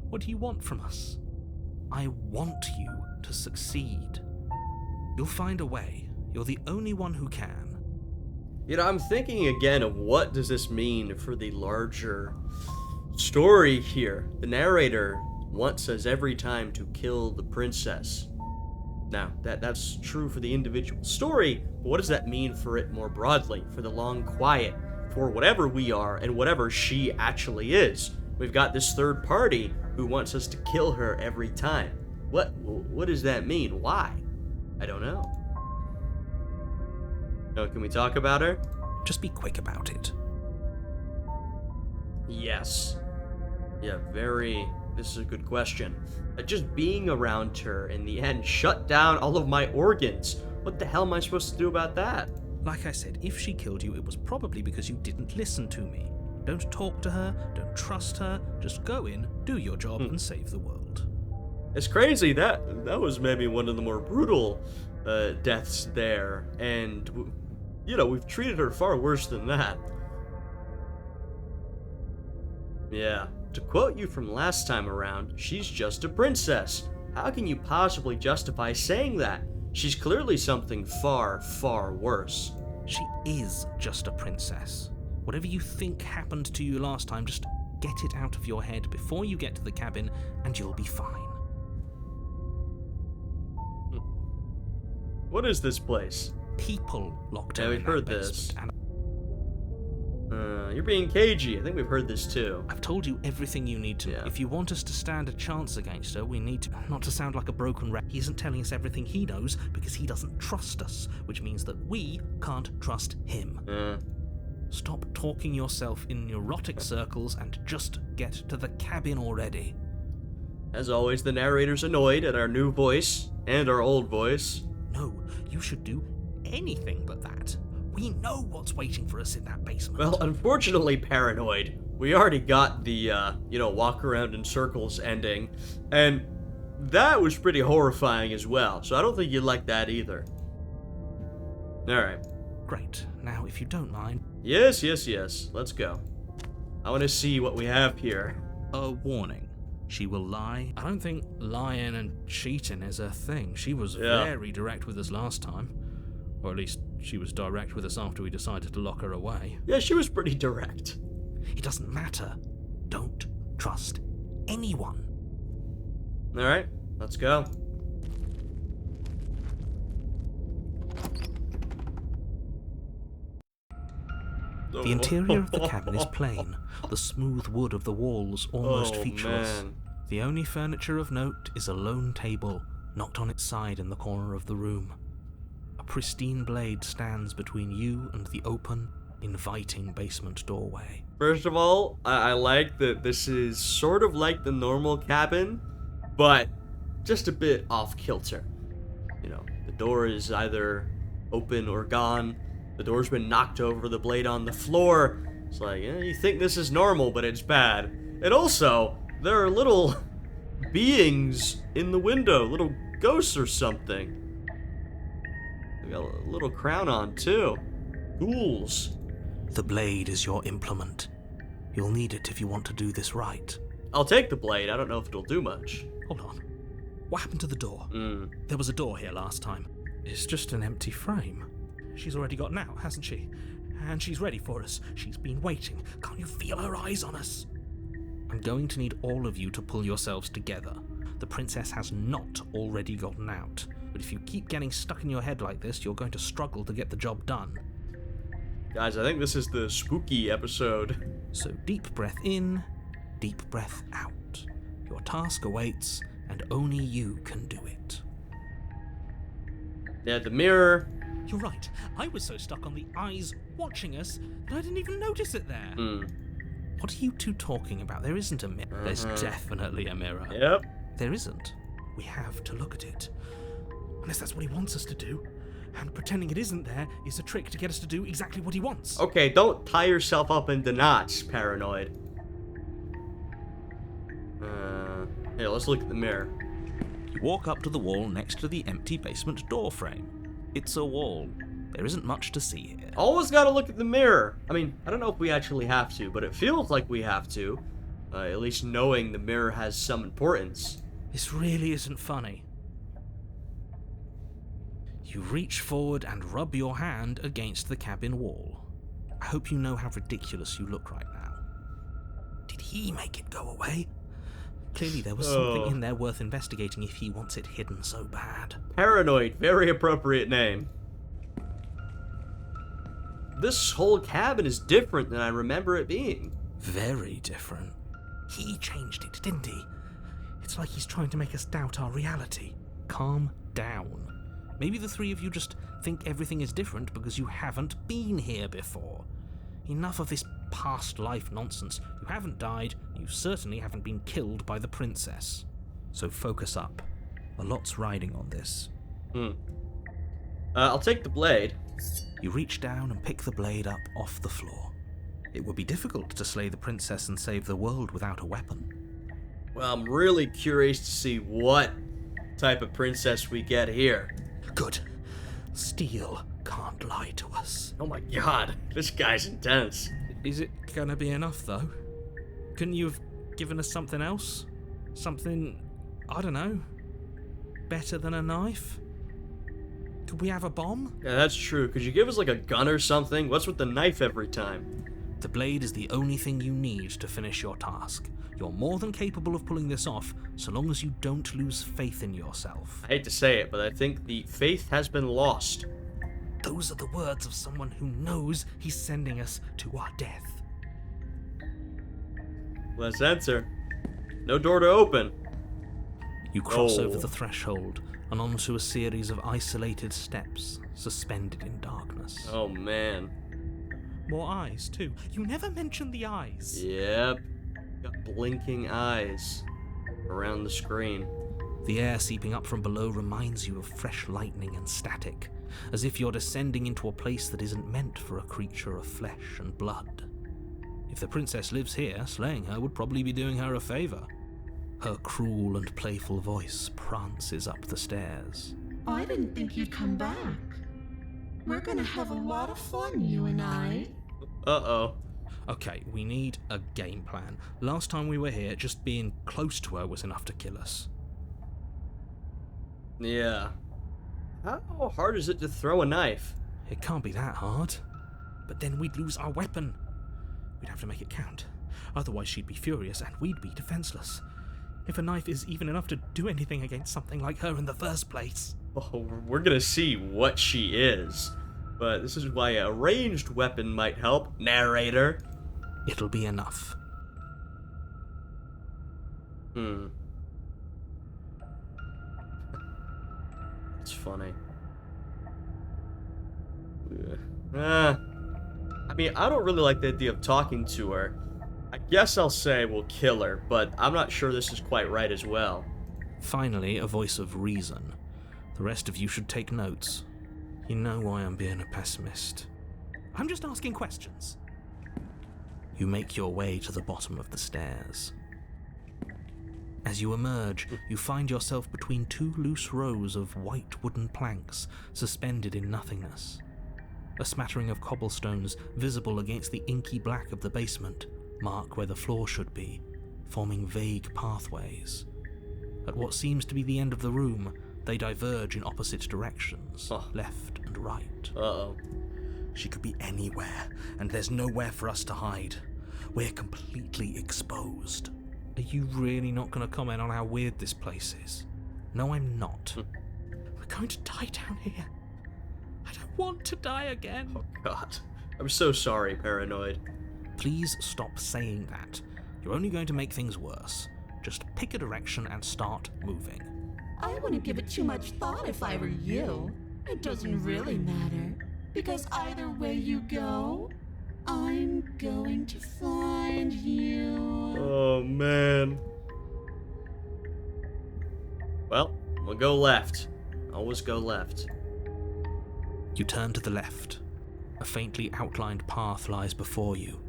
What do you want from us? I want you to succeed. You'll find a way. You're the only one who can. You know, I'm thinking again of what does this mean for the larger story here. The narrator wants us every time to kill the princess. Now, that's true for the individual story, but what does that mean for it more broadly, for the long quiet, for whatever we are and whatever she actually is? We've got this third party who wants us to kill her every time. What does that mean? Why? I don't know. No, can we talk about her? Just be quick about it. Yes. Yeah, this is a good question. Just being around her in the end shut down all of my organs. What the hell am I supposed to do about that? Like I said, if she killed you, it was probably because you didn't listen to me. Don't talk to her, don't trust her, just go in, do your job, and save the world. It's crazy, that was maybe one of the more brutal deaths there, and, you know, we've treated her far worse than that. Yeah, to quote you from last time around, she's just a princess. How can you possibly justify saying that? She's clearly something far, far worse. She is just a princess. Whatever you think happened to you last time, just get it out of your head before you get to the cabin, and you'll be fine. What is this place? People locked Yeah, her we've in heard that this. basement, and You're being cagey. I think we've heard this too. I've told you everything you need to know. Yeah. If you want us to stand a chance against her, we need to... Not to sound like a broken record, he isn't telling us everything he knows because he doesn't trust us, which means that we can't trust him. Stop talking yourself in neurotic circles and just get to the cabin already. As always, the narrator's annoyed at our new voice and our old voice. No, you should do anything but that. We know what's waiting for us in that basement. Well, unfortunately, Paranoid, we already got the, walk around in circles ending, and that was pretty horrifying as well, so I don't think you'd like that either. Alright. Great. Now, if you don't mind... Yes. Let's go. I want to see what we have here. A warning. She will lie. I don't think lying and cheating is a thing. She was very direct with us last time. Or at least, she was direct with us after we decided to lock her away. Yeah, she was pretty direct. It doesn't matter. Don't trust anyone. Alright, let's go. The interior of the cabin is plain, the smooth wood of the walls almost featureless. Man. The only furniture of note is a lone table, knocked on its side in the corner of the room. A pristine blade stands between you and the open, inviting basement doorway. First of all, I like that this is sort of like the normal cabin, but just a bit off kilter. You know, the door is either open or gone. The door's been knocked over, the blade on the floor. It's like, you think this is normal, but it's bad. And also, there are little beings in the window, little ghosts or something. They got a little crown on, too. Ghouls. The blade is your implement. You'll need it if you want to do this right. I'll take the blade. I don't know if it'll do much. Hold on. What happened to the door? There was a door here last time. It's just an empty frame. She's already gotten out, hasn't she? And she's ready for us. She's been waiting. Can't you feel her eyes on us? I'm going to need all of you to pull yourselves together. The princess has not already gotten out. But if you keep getting stuck in your head like this, you're going to struggle to get the job done. Guys, I think this is the spooky episode. So deep breath in, deep breath out. Your task awaits, and only you can do it. Yeah, the mirror. You're right. I was so stuck on the eyes watching us that I didn't even notice it there. What are you two talking about? There isn't a mirror. There's definitely a mirror. Yep. There isn't. We have to look at it. Unless that's what he wants us to do. And pretending it isn't there is a trick to get us to do exactly what he wants. Okay, don't tie yourself up into knots, Paranoid. Here, let's look at the mirror. You walk up to the wall next to the empty basement door frame. It's a wall. There isn't much to see here. Always gotta look at the mirror. I mean, I don't know if we actually have to, but it feels like we have to. At least knowing the mirror has some importance. This really isn't funny. You reach forward and rub your hand against the cabin wall. I hope you know how ridiculous you look right now. Did he make it go away? Clearly there was something in there worth investigating if he wants it hidden so bad. Paranoid, very appropriate name. This whole cabin is different than I remember it being. Very different. He changed it, didn't he? It's like he's trying to make us doubt our reality. Calm down. Maybe the three of you just think everything is different because you haven't been here before. Enough of this past life nonsense. You haven't died, you certainly haven't been killed by the princess. So focus up. A lot's riding on this. I'll take the blade. You reach down and pick the blade up off the floor. It would be difficult to slay the princess and save the world without a weapon. Well, I'm really curious to see what type of princess we get here. Good. Steel can't lie to us. Oh my god, this guy's intense. Is it gonna be enough, though? Couldn't you have given us something else? Something, I don't know, better than a knife? Could we have a bomb? Yeah, that's true. Could you give us like a gun or something? What's with the knife every time? The blade is the only thing you need to finish your task. You're more than capable of pulling this off, so long as you don't lose faith in yourself. I hate to say it, but I think the faith has been lost. Those are the words of someone who knows he's sending us to our death. Let's enter. No door to open. You cross over the threshold and onto a series of isolated steps, suspended in darkness. Oh man. More eyes, too. You never mentioned the eyes. Yep. Got blinking eyes around the screen. The air seeping up from below reminds you of fresh lightning and static. as if you're descending into a place that isn't meant for a creature of flesh and blood. If the princess lives here, slaying her would probably be doing her a favor. Her cruel and playful voice prances up the stairs. I didn't think you'd come back. We're gonna have a lot of fun, you and I. Uh-oh. Okay, we need a game plan. Last time we were here, just being close to her was enough to kill us. Yeah. How hard is it to throw a knife? It can't be that hard. But then we'd lose our weapon. We'd have to make it count. Otherwise she'd be furious and we'd be defenseless. If a knife is even enough to do anything against something like her in the first place. Oh, we're gonna see what she is. But this is why a ranged weapon might help, narrator. It'll be enough. It's funny. I mean, I don't really like the idea of talking to her. I guess I'll say we'll kill her, but I'm not sure this is quite right as well. Finally, a voice of reason. The rest of you should take notes. You know why I'm being a pessimist. I'm just asking questions. You make your way to the bottom of the stairs. As you emerge, you find yourself between two loose rows of white wooden planks suspended in nothingness. A smattering of cobblestones visible against the inky black of the basement mark where the floor should be, forming vague pathways. At what seems to be the end of the room, they diverge in opposite directions, left and right. Uh-oh. She could be anywhere, and there's nowhere for us to hide. We're completely exposed. Are you really not going to comment on how weird this place is? No, I'm not. We're going to die down here. I don't want to die again. Oh, God. I'm so sorry, Paranoid. Please stop saying that. You're only going to make things worse. Just pick a direction and start moving. I wouldn't give it too much thought if I were you. It doesn't really matter, because either way you go, I'm going to find you. Oh, man. Well, we'll go left. Always go left. You turn to the left. A faintly outlined path lies before you.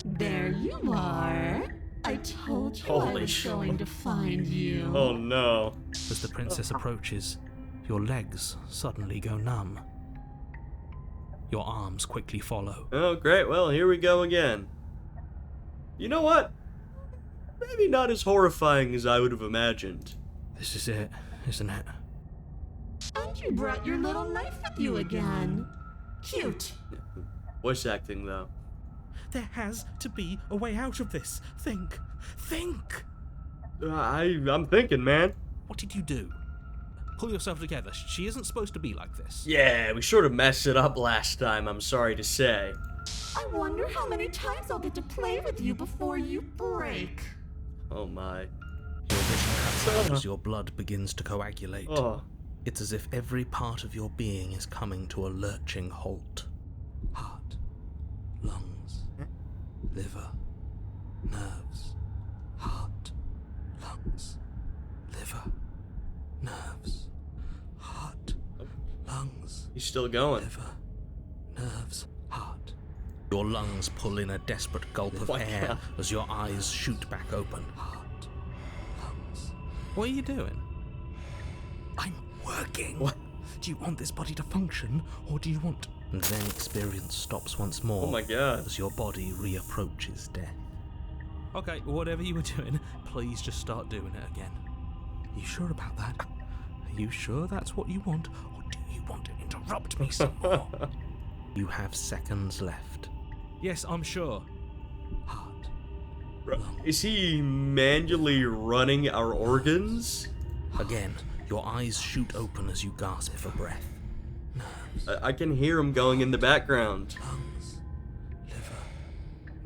There you are. I told you I Holy was shit. going to find you. Oh, no. As the princess approaches, your legs suddenly go numb. Your arms quickly follow. Oh, great. Well, here we go again. You know what? Maybe not as horrifying as I would have imagined. This is it, isn't it? And you brought your little knife with you again. Cute. Voice acting, though. There has to be a way out of this. Think. Think! I'm thinking, man. What did you do? Pull yourself together. She isn't supposed to be like this. Yeah, we sort of messed it up last time, I'm sorry to say. I wonder how many times I'll get to play with you before you break. Oh, my. Your vision cuts out as your blood begins to coagulate. Oh. It's as if every part of your being is coming to a lurching halt. Heart, lungs, liver, nerves, heart, lungs, liver, nerves, heart, lungs, He's still going. liver, nerves, heart. Your lungs pull in a desperate gulp of my air God. as your eyes shoot back open. Heart, lungs. What are you doing? I'm working. What? Do you want this body to function, or do you want... And then experience stops once more. Oh my God. As your body reapproaches death. Okay, whatever you were doing, please just start doing it again. You sure about that? Are you sure that's what you want, or do you want to interrupt me some more? You have seconds left. Yes, I'm sure. Heart. Is he manually running our organs? Again, your eyes shoot open as you gasp for breath. Nerves, I can hear him going in the background. lungs, liver,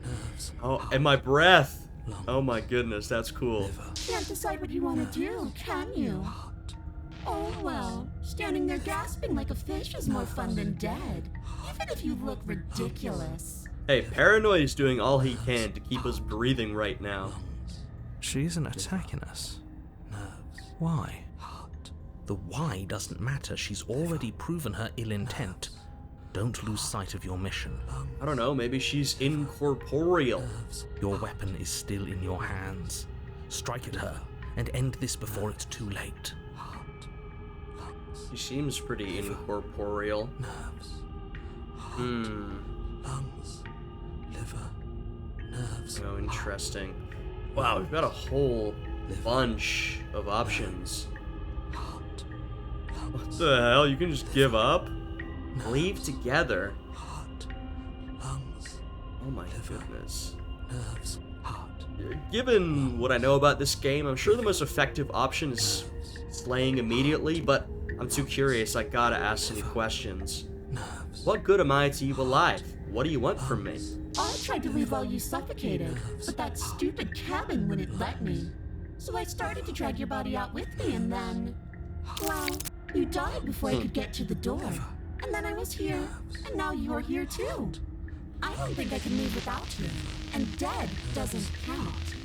nerves, Oh, and my breath. lungs, Oh my goodness, that's cool. liver, Can't decide what you want to do, can you? heart. Oh well, standing there gasping like a fish is more fun than dead, even if you look ridiculous. Hey, Paranoid is doing all he can to keep us breathing right now. She isn't attacking us. Nerves. Why? Heart. The why doesn't matter. She's already proven her ill intent. Don't lose sight of your mission. I don't know, maybe she's incorporeal. Your weapon is still in your hands. Strike at her and end this before it's too late. She seems pretty incorporeal. Lungs, liver, nerves. Oh, interesting. Wow, we've got a whole bunch of options. Heart, What the hell? You can just give up? Leave together? heart, lungs, Oh my goodness. nerves, heart. Given what I know about this game, I'm sure the most effective option is slaying immediately, but I'm too curious, I gotta ask some questions. Nerves. What good am I to you alive? What do you want from me? I tried to leave while you suffocated, but that stupid cabin wouldn't let me. So I started to drag your body out with me, and then, well, you died before I could get to the door. And then I was here, and now you're here too. I don't think I can leave without you, and dead doesn't count.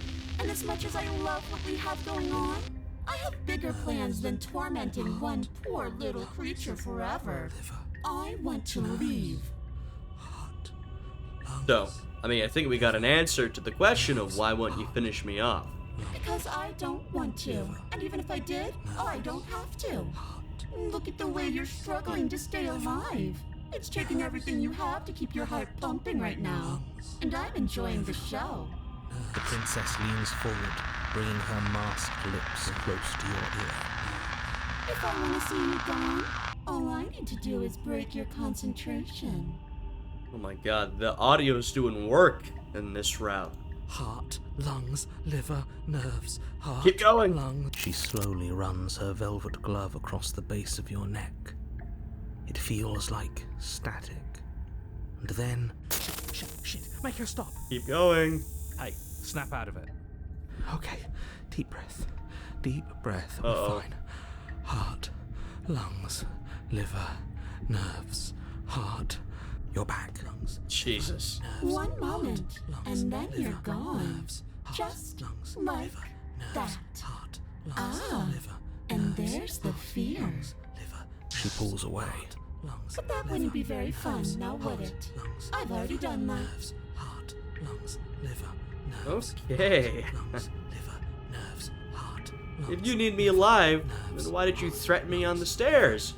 And as much as I love what we have going on, I have bigger plans than tormenting one poor little creature forever. I want to leave. So, I think we got an answer to the question of why won't you finish me off? Because I don't want to. And even if I did, I don't have to. Look at the way you're struggling to stay alive. It's taking everything you have to keep your heart pumping right now. And I'm enjoying the show. The princess leans forward, bringing her masked lips close to your ear. If I want to see you gone, all I need to do is break your concentration. Oh my god, the audio's doing work in this route. Heart, lungs, liver, nerves, heart. Keep going. Lungs. She slowly runs her velvet glove across the base of your neck. It feels like static. And then... Shit, make her stop. Keep going. Hey, snap out of it. Okay, deep breath. Deep breath. Uh-oh. We're fine. Heart, lungs, liver, nerves, heart. You're back. Lungs, Jesus. One moment, and then you're gone. Just like that. heart, Ah, and there's the fear. liver, She pulls away. lungs, But that wouldn't be very fun, now would it? lungs, I've already done that. nerves, heart, lungs, liver, nerves. Okay. Lungs, liver, nerves, heart, lungs, If you need me alive, then why did you threaten me on the stairs?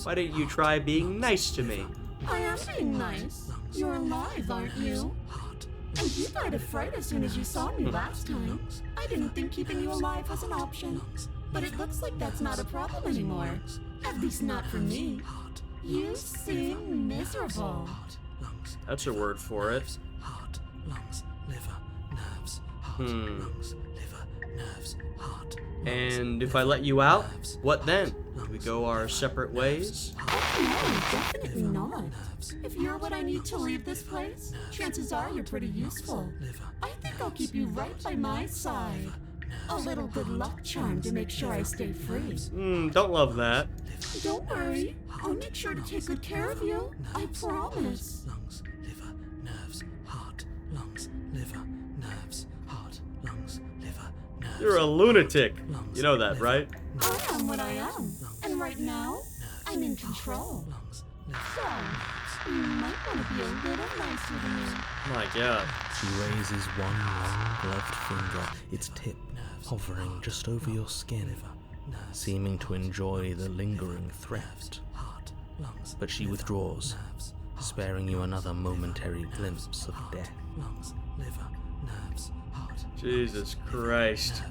Why didn't you try being nice to me? I am being nice. You're alive, aren't you? heart, And you died of fright as soon as you saw me last time. I didn't think keeping you alive was an option. But it looks like that's not a problem anymore. At least not for me. You seem miserable. lungs, That's a word for it. heart, lungs, liver, nerves, heart, lungs, liver, nerves, heart. And if I let you out, what then? Do we go our separate ways? No, definitely not. If you're what I need to leave this place, chances are you're pretty useful. I think I'll keep you right by my side. A little good luck charm to make sure I stay free. Don't love that. Don't worry, I'll make sure to take good care of you. I promise. Lungs, liver, nerves, heart, lungs, liver, nerves, heart, lungs, liver, nerves. You're a lunatic. You know that, right? I am what I am, and right now, I'm in control. So, you might want to be a little nicer to me. My god. She raises one long gloved finger, its tip hovering just over your skin, seeming to enjoy the lingering threat. But she withdraws, sparing you another momentary glimpse of death. Lungs, liver, nerves, heart, Jesus Christ.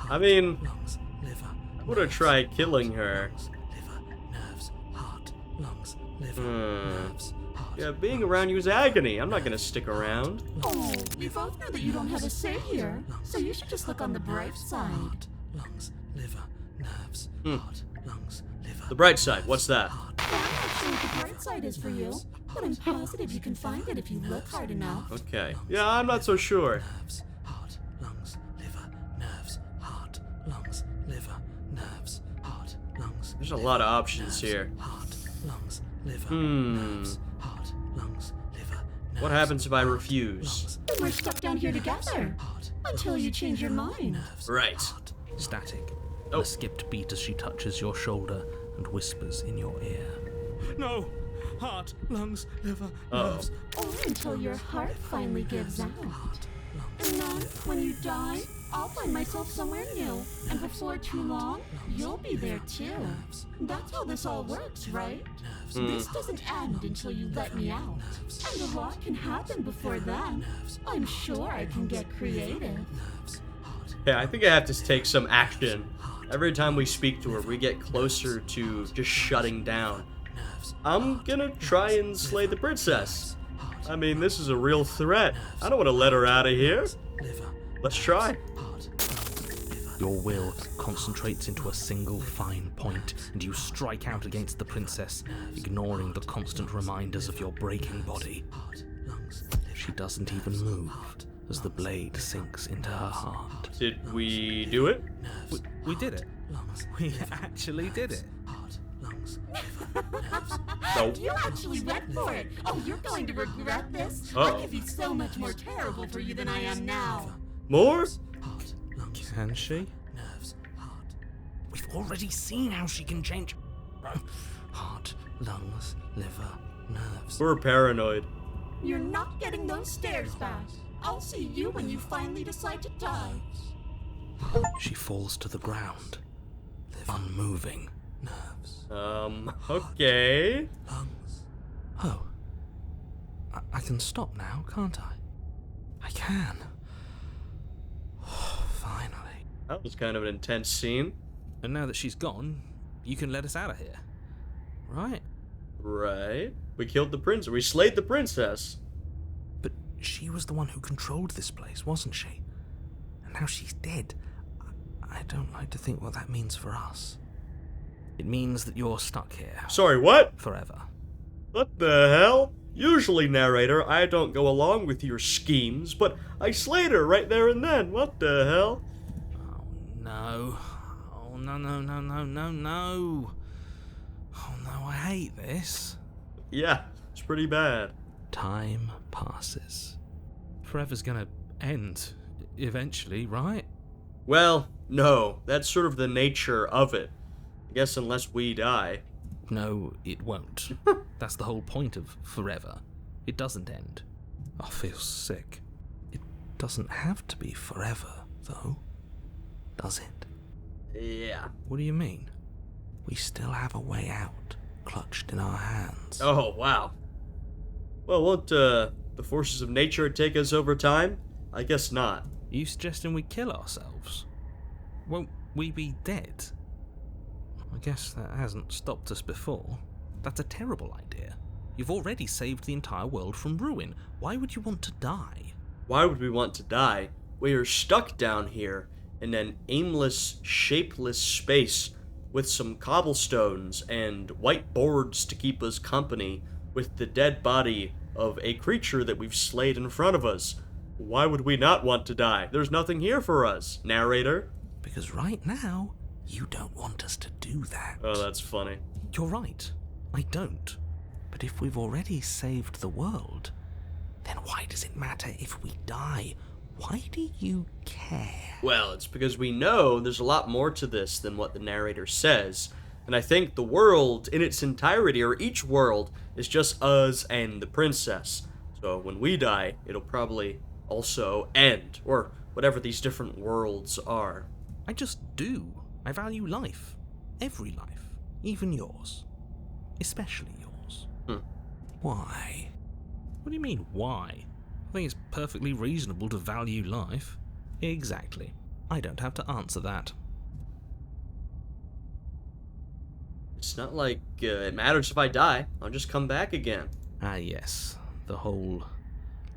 I mean, lungs, liver, I would have tried killing her. liver, nerves, heart, lungs, liver, Hmm. nerves, heart. Yeah, being around you is agony. I'm not gonna stick around. Oh, we both know that you don't have a say here, so you should just look on the bright side. Lungs, liver, nerves, heart, lungs, liver. The bright side, what's that? I'm not sure what the bright side is for you, but I'm positive you can find it if you look hard enough. Okay. Yeah, I'm not so sure. Nerves, heart, lungs, liver, nerves, heart, lungs, liver, nerves, heart, lungs. There's a lot of options here. Heart, lungs, liver, Hmm. nerves, heart, lungs, liver, nerves. What happens if I refuse? Then we're stuck down here together until you change your mind. Right. Static, and a skipped beat as she touches your shoulder and whispers in your ear. No! Heart, lungs, liver, Uh-oh. nerves. Or until your heart finally gives out. And then, when you die, I'll find myself somewhere new. And before too long, you'll be there too. That's how this all works, right? This doesn't end until you let me out. And a lot can happen before then. I'm sure I can get creative. Yeah, I think I have to take some action. Every time we speak to her, we get closer to just shutting down. I'm gonna try and slay the princess. I mean, this is a real threat. I don't want to let her out of here. Let's try. Your will concentrates into a single fine point, and you strike out against the princess, ignoring the constant reminders of your breaking body. She doesn't even move as the blade sinks into her heart. Did we do it? We did it. We actually did it. No. You actually went for it. Oh, you're going to regret this. Uh-oh. I could be so much more terrible for you than I am now. More? Can she? We've already seen how she can change. Heart, lungs, liver, nerves. We're paranoid. You're not getting those stares back. I'll see you when you finally decide to die. She falls to the ground, unmoving. Nerves, Okay. lungs. Oh. I can stop now, can't I? I can. Finally. That was kind of an intense scene. And now that she's gone, you can let us out of here. Right? Right. We killed the princess. We slayed the princess. But she was the one who controlled this place, wasn't she? And now she's dead. I don't like to think what that means for us. It means that you're stuck here. Sorry, what? Forever. What the hell? Usually, narrator, I don't go along with your schemes, but I slayed her right there and then. What the hell? Oh, no. Oh, no, no, no, no, no, no. Oh, no, I hate this. Yeah, it's pretty bad. Time passes. Forever's gonna end. Eventually, right? Well, no, that's sort of the nature of it. I guess unless we die. No, it won't. That's the whole point of forever. It doesn't end. I feel sick. It doesn't have to be forever, though. Does it? Yeah. What do you mean? We still have a way out, clutched in our hands. Oh, wow. Well, won't the forces of nature take us over time? I guess not. Are you suggesting we kill ourselves? Won't we be dead? I guess that hasn't stopped us before. That's a terrible idea. You've already saved the entire world from ruin. Why would you want to die? Why would we want to die? We are stuck down here in an aimless, shapeless space with some cobblestones and white boards to keep us company with the dead body of a creature that we've slayed in front of us. Why would we not want to die? There's nothing here for us, narrator. Because right now, you don't want us to do that. Oh, that's funny. You're right. I don't. But if we've already saved the world, then why does it matter if we die? Why do you care? Well, it's because we know there's a lot more to this than what the narrator says. And I think the world in its entirety, or each world, is just us and the princess. So when we die, it'll probably also end, or whatever these different worlds are. I just do. I value life. Every life. Even yours. Especially yours. Why? What do you mean, why? I think it's perfectly reasonable to value life. Exactly. I don't have to answer that. It's not like it matters if I die. I'll just come back again. Ah, yes. The whole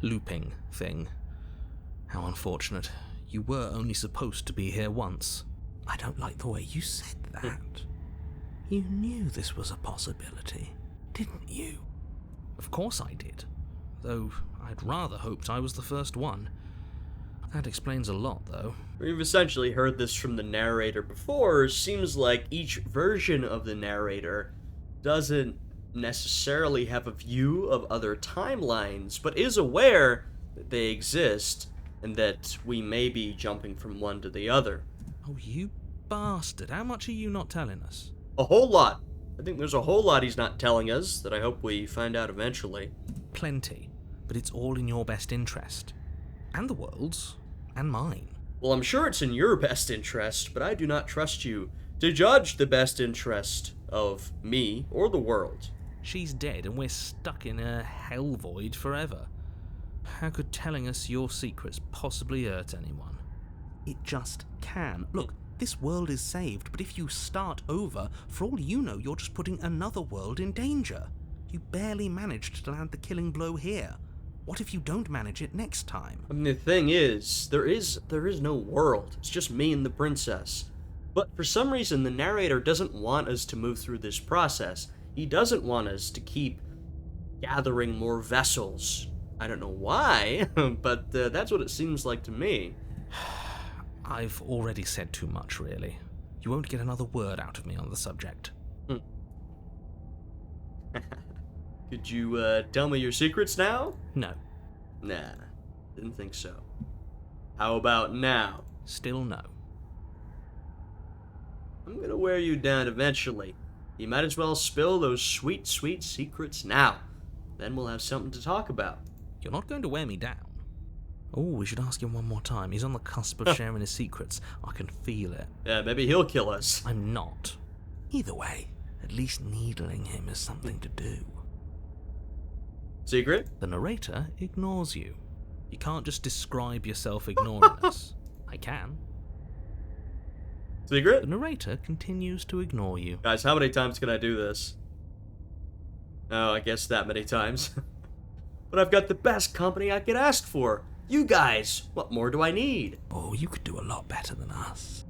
looping thing. How unfortunate. You were only supposed to be here once. I don't like the way you said that. You knew this was a possibility, didn't you? Of course I did. Though I'd rather hoped I was the first one. That explains a lot, though. We've essentially heard this from the narrator before. It seems like each version of the narrator doesn't necessarily have a view of other timelines, but is aware that they exist and that we may be jumping from one to the other. Oh, you bastard. How much are you not telling us? A whole lot. I think there's a whole lot he's not telling us that I hope we find out eventually. Plenty. But it's all in your best interest. And the world's. And mine. Well, I'm sure it's in your best interest, but I do not trust you to judge the best interest of me or the world. She's dead and we're stuck in a hell void forever. How could telling us your secrets possibly hurt anyone? It just can. Look, this world is saved, but if you start over, for all you know, you're just putting another world in danger. You barely managed to land the killing blow here. What if you don't manage it next time? I mean, the thing is, there is no world. It's just me and the princess. But for some reason, the narrator doesn't want us to move through this process. He doesn't want us to keep gathering more vessels. I don't know why, but that's what it seems like to me. I've already said too much, really. You won't get another word out of me on the subject. Could you tell me your secrets now? No. Nah, didn't think so. How about now? Still no. I'm gonna wear you down eventually. You might as well spill those sweet, sweet secrets now. Then we'll have something to talk about. You're not going to wear me down. Oh, we should ask him one more time. He's on the cusp of sharing his secrets. I can feel it. Yeah, maybe he'll kill us. I'm not. Either way, at least needling him is something to do. Secret? The narrator ignores you. You can't just describe yourself ignoring us. I can. Secret? The narrator continues to ignore you. Guys, how many times can I do this? Oh, I guess that many times. But I've got the best company I could ask for. You guys, what more do I need? Oh, you could do a lot better than us.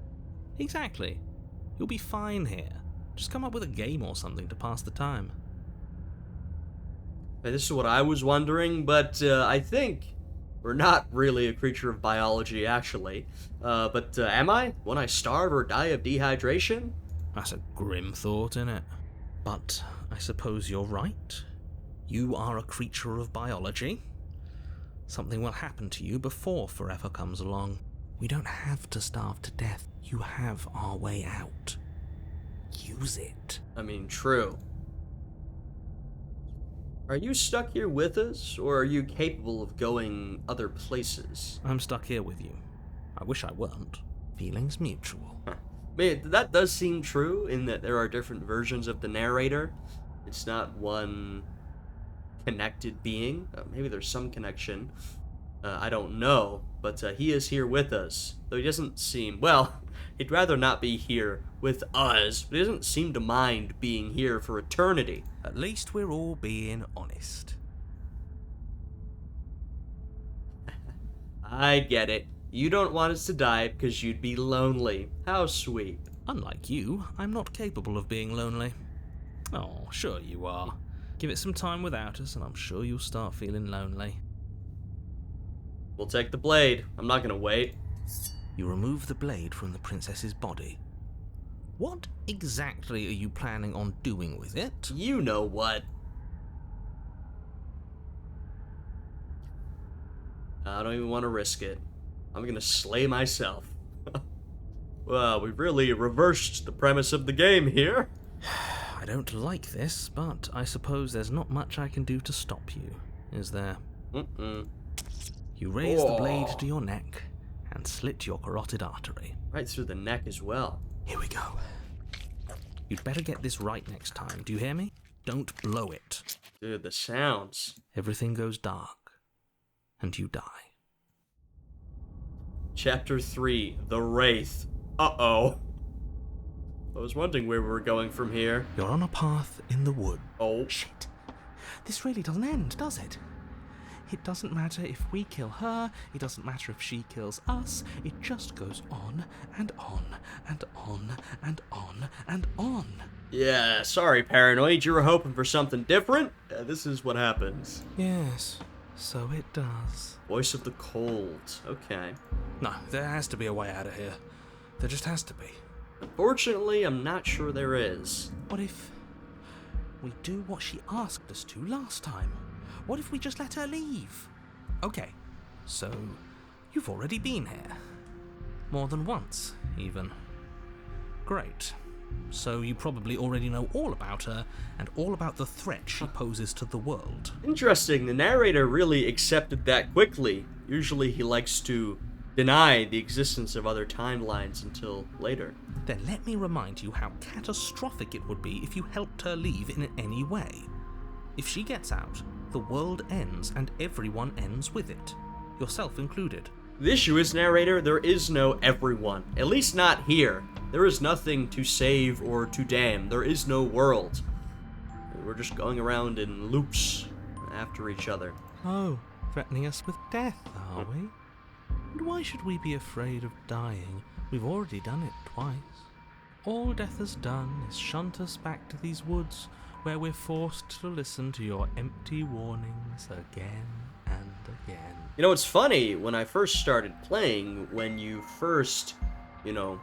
Exactly. You'll be fine here. Just come up with a game or something to pass the time. This is what I was wondering, but I think we're not really a creature of biology, actually. But am I? Won't I starve or die of dehydration? That's a grim thought, innit? But I suppose you're right. You are a creature of biology. Something will happen to you before forever comes along. We don't have to starve to death. You have our way out. Use it. I mean, true. Are you stuck here with us, or are you capable of going other places? I'm stuck here with you. I wish I weren't. Feelings mutual. I mean, that does seem true, in that there are different versions of the narrator. It's not one connected being. Maybe there's some connection. I don't know, but he is here with us. Though he doesn't seem, well, he'd rather not be here with us, but he doesn't seem to mind being here for eternity. At least we're all being honest. I get it. You don't want us to die because you'd be lonely. How sweet. Unlike you, I'm not capable of being lonely. Oh, sure you are. Give it some time without us, and I'm sure you'll start feeling lonely. We'll take the blade. I'm not gonna wait. You remove the blade from the princess's body. What exactly are you planning on doing with it? You know what. I don't even want to risk it. I'm gonna slay myself. Well, we've really reversed the premise of the game here. I don't like this, but I suppose there's not much I can do to stop you, is there? You raise the blade to your neck and slit your carotid artery. Right through the neck as well. Here we go. You'd better get this right next time, do you hear me? Don't blow it. Dude, the sounds. Everything goes dark, and you die. Chapter 3, The Wraith. Uh-oh. I was wondering where we were going from here. You're on a path in the wood. Oh. Shit. This really doesn't end, does it? It doesn't matter if we kill her, it doesn't matter if she kills us, it just goes on and on and on and on and on. Yeah, sorry, Paranoid. You were hoping for something different? This is what happens. Yes, so it does. Voice of the Cold. Okay. No, there has to be a way out of here. There just has to be. Unfortunately, I'm not sure there is. What if we do what she asked us to last time? What if we just let her leave? Okay, so you've already been here. More than once, even. Great. So you probably already know all about her, and all about the threat she poses to the world. Interesting, the narrator really accepted that quickly. Usually he likes to deny the existence of other timelines until later. Then let me remind you how catastrophic it would be if you helped her leave in any way. If she gets out, the world ends and everyone ends with it, yourself included. The issue is, narrator, there is no everyone. At least not here. There is nothing to save or to damn. There is no world. We're just going around in loops after each other. Oh, threatening us with death, are we? And why should we be afraid of dying? We've already done it twice. All death has done is shunt us back to these woods, where we're forced to listen to your empty warnings again and again. You know, it's funny, when I first started playing, when you first, die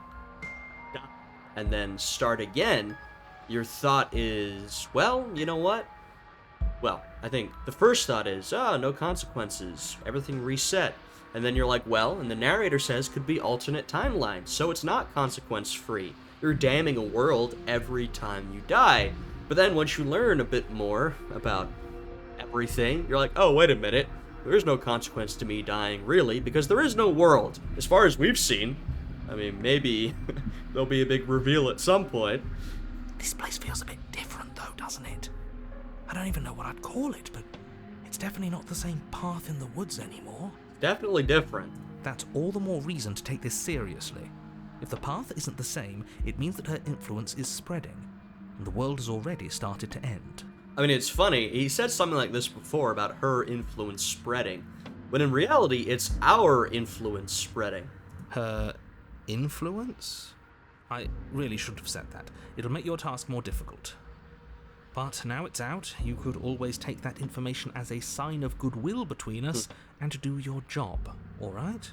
and then start again, your thought is, well, you know what? Well, I think the first thought is, no consequences, everything reset. And then you're like, well, and the narrator says could be alternate timelines, so it's not consequence-free. You're damning a world every time you die. But then once you learn a bit more about everything, you're like, oh, wait a minute. There is no consequence to me dying, really, because there is no world, as far as we've seen. I mean, maybe there'll be a big reveal at some point. This place feels a bit different, though, doesn't it? I don't even know what I'd call it, but it's definitely not the same path in the woods anymore. Definitely different. That's all the more reason to take this seriously. If the path isn't the same, it means that her influence is spreading, and the world has already started to end. I mean, it's funny, he said something like this before about her influence spreading, when in reality, it's our influence spreading. Her influence? I really shouldn't have said that. It'll make your task more difficult. But now it's out, you could always take that information as a sign of goodwill between us and do your job, alright?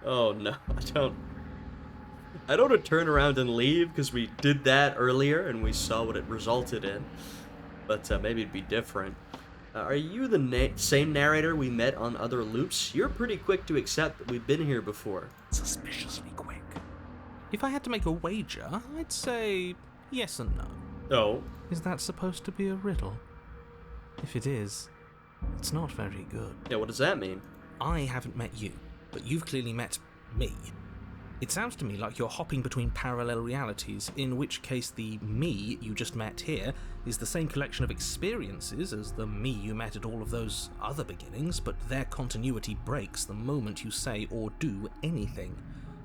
Oh no, I don't want to turn around and leave, because we did that earlier and we saw what it resulted in. But maybe it'd be different. Are you the same narrator we met on other loops? You're pretty quick to accept that we've been here before. Suspiciously quick. If I had to make a wager, I'd say yes and no. Oh. Is that supposed to be a riddle? If it is, it's not very good. Yeah, what does that mean? I haven't met you, but you've clearly met me. It sounds to me like you're hopping between parallel realities, in which case the me you just met here is the same collection of experiences as the me you met at all of those other beginnings, but their continuity breaks the moment you say or do anything,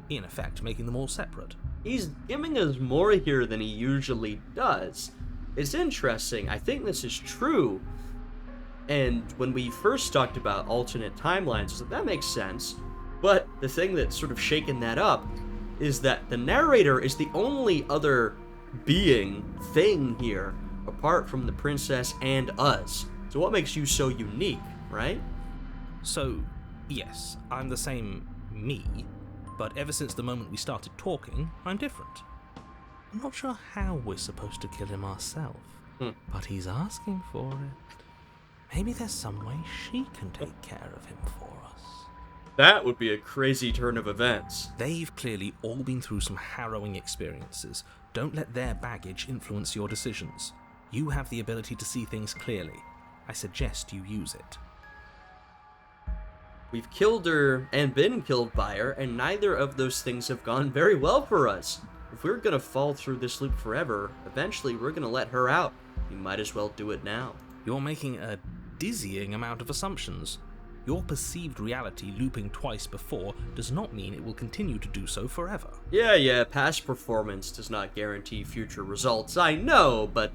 in effect making them all separate. He's giving us more here than he usually does. It's interesting, I think this is true. And when we first talked about alternate timelines, that makes sense. But the thing that's sort of shaken that up is that the narrator is the only other thing here, apart from the princess and us. So what makes you so unique, right? So, yes, I'm the same me, but ever since the moment we started talking, I'm different. I'm not sure how we're supposed to kill him ourselves, but he's asking for it. Maybe there's some way she can take care of him for us. That would be a crazy turn of events. They've clearly all been through some harrowing experiences. Don't let their baggage influence your decisions. You have the ability to see things clearly. I suggest you use it. We've killed her and been killed by her, and neither of those things have gone very well for us. If we're gonna fall through this loop forever, eventually we're gonna let her out. We might as well do it now. You're making a dizzying amount of assumptions. Your perceived reality looping twice before does not mean it will continue to do so forever. Yeah, past performance does not guarantee future results. I know, but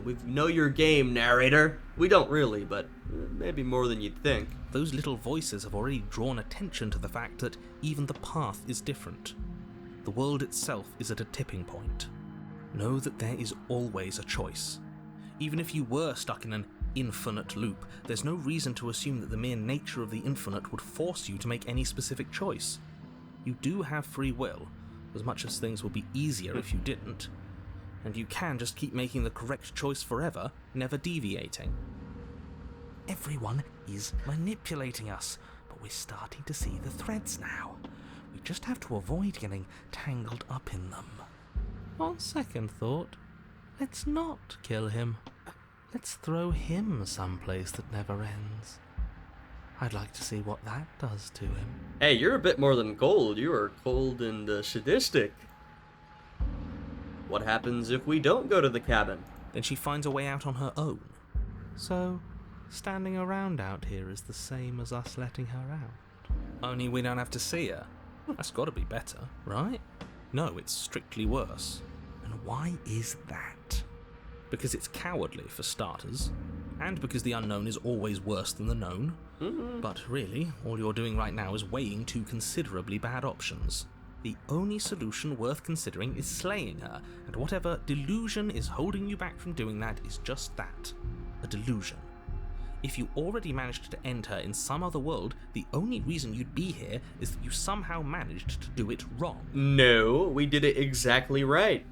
we know your game, narrator. We don't really, but maybe more than you'd think. Those little voices have already drawn attention to the fact that even the path is different. The world itself is at a tipping point. Know that there is always a choice. Even if you were stuck in an infinite loop, there's no reason to assume that the mere nature of the infinite would force you to make any specific choice. You do have free will, as much as things would be easier if you didn't, and you can just keep making the correct choice forever, never deviating. Everyone is manipulating us, but we're starting to see the threads now. We just have to avoid getting tangled up in them. On second thought, let's not kill him. Let's throw him someplace that never ends. I'd like to see what that does to him. Hey, you're a bit more than cold. You are cold and sadistic. What happens if we don't go to the cabin? Then she finds a way out on her own. So, standing around out here is the same as us letting her out. Only we don't have to see her. That's got to be better, right? No, it's strictly worse. And why is that? Because it's cowardly, for starters, and because the unknown is always worse than the known. But really, all you're doing right now is weighing two considerably bad options. The only solution worth considering is slaying her, and whatever delusion is holding you back from doing that is just that, a delusion. If you already managed to end her in some other world, the only reason you'd be here is that you somehow managed to do it wrong. No, we did it exactly right.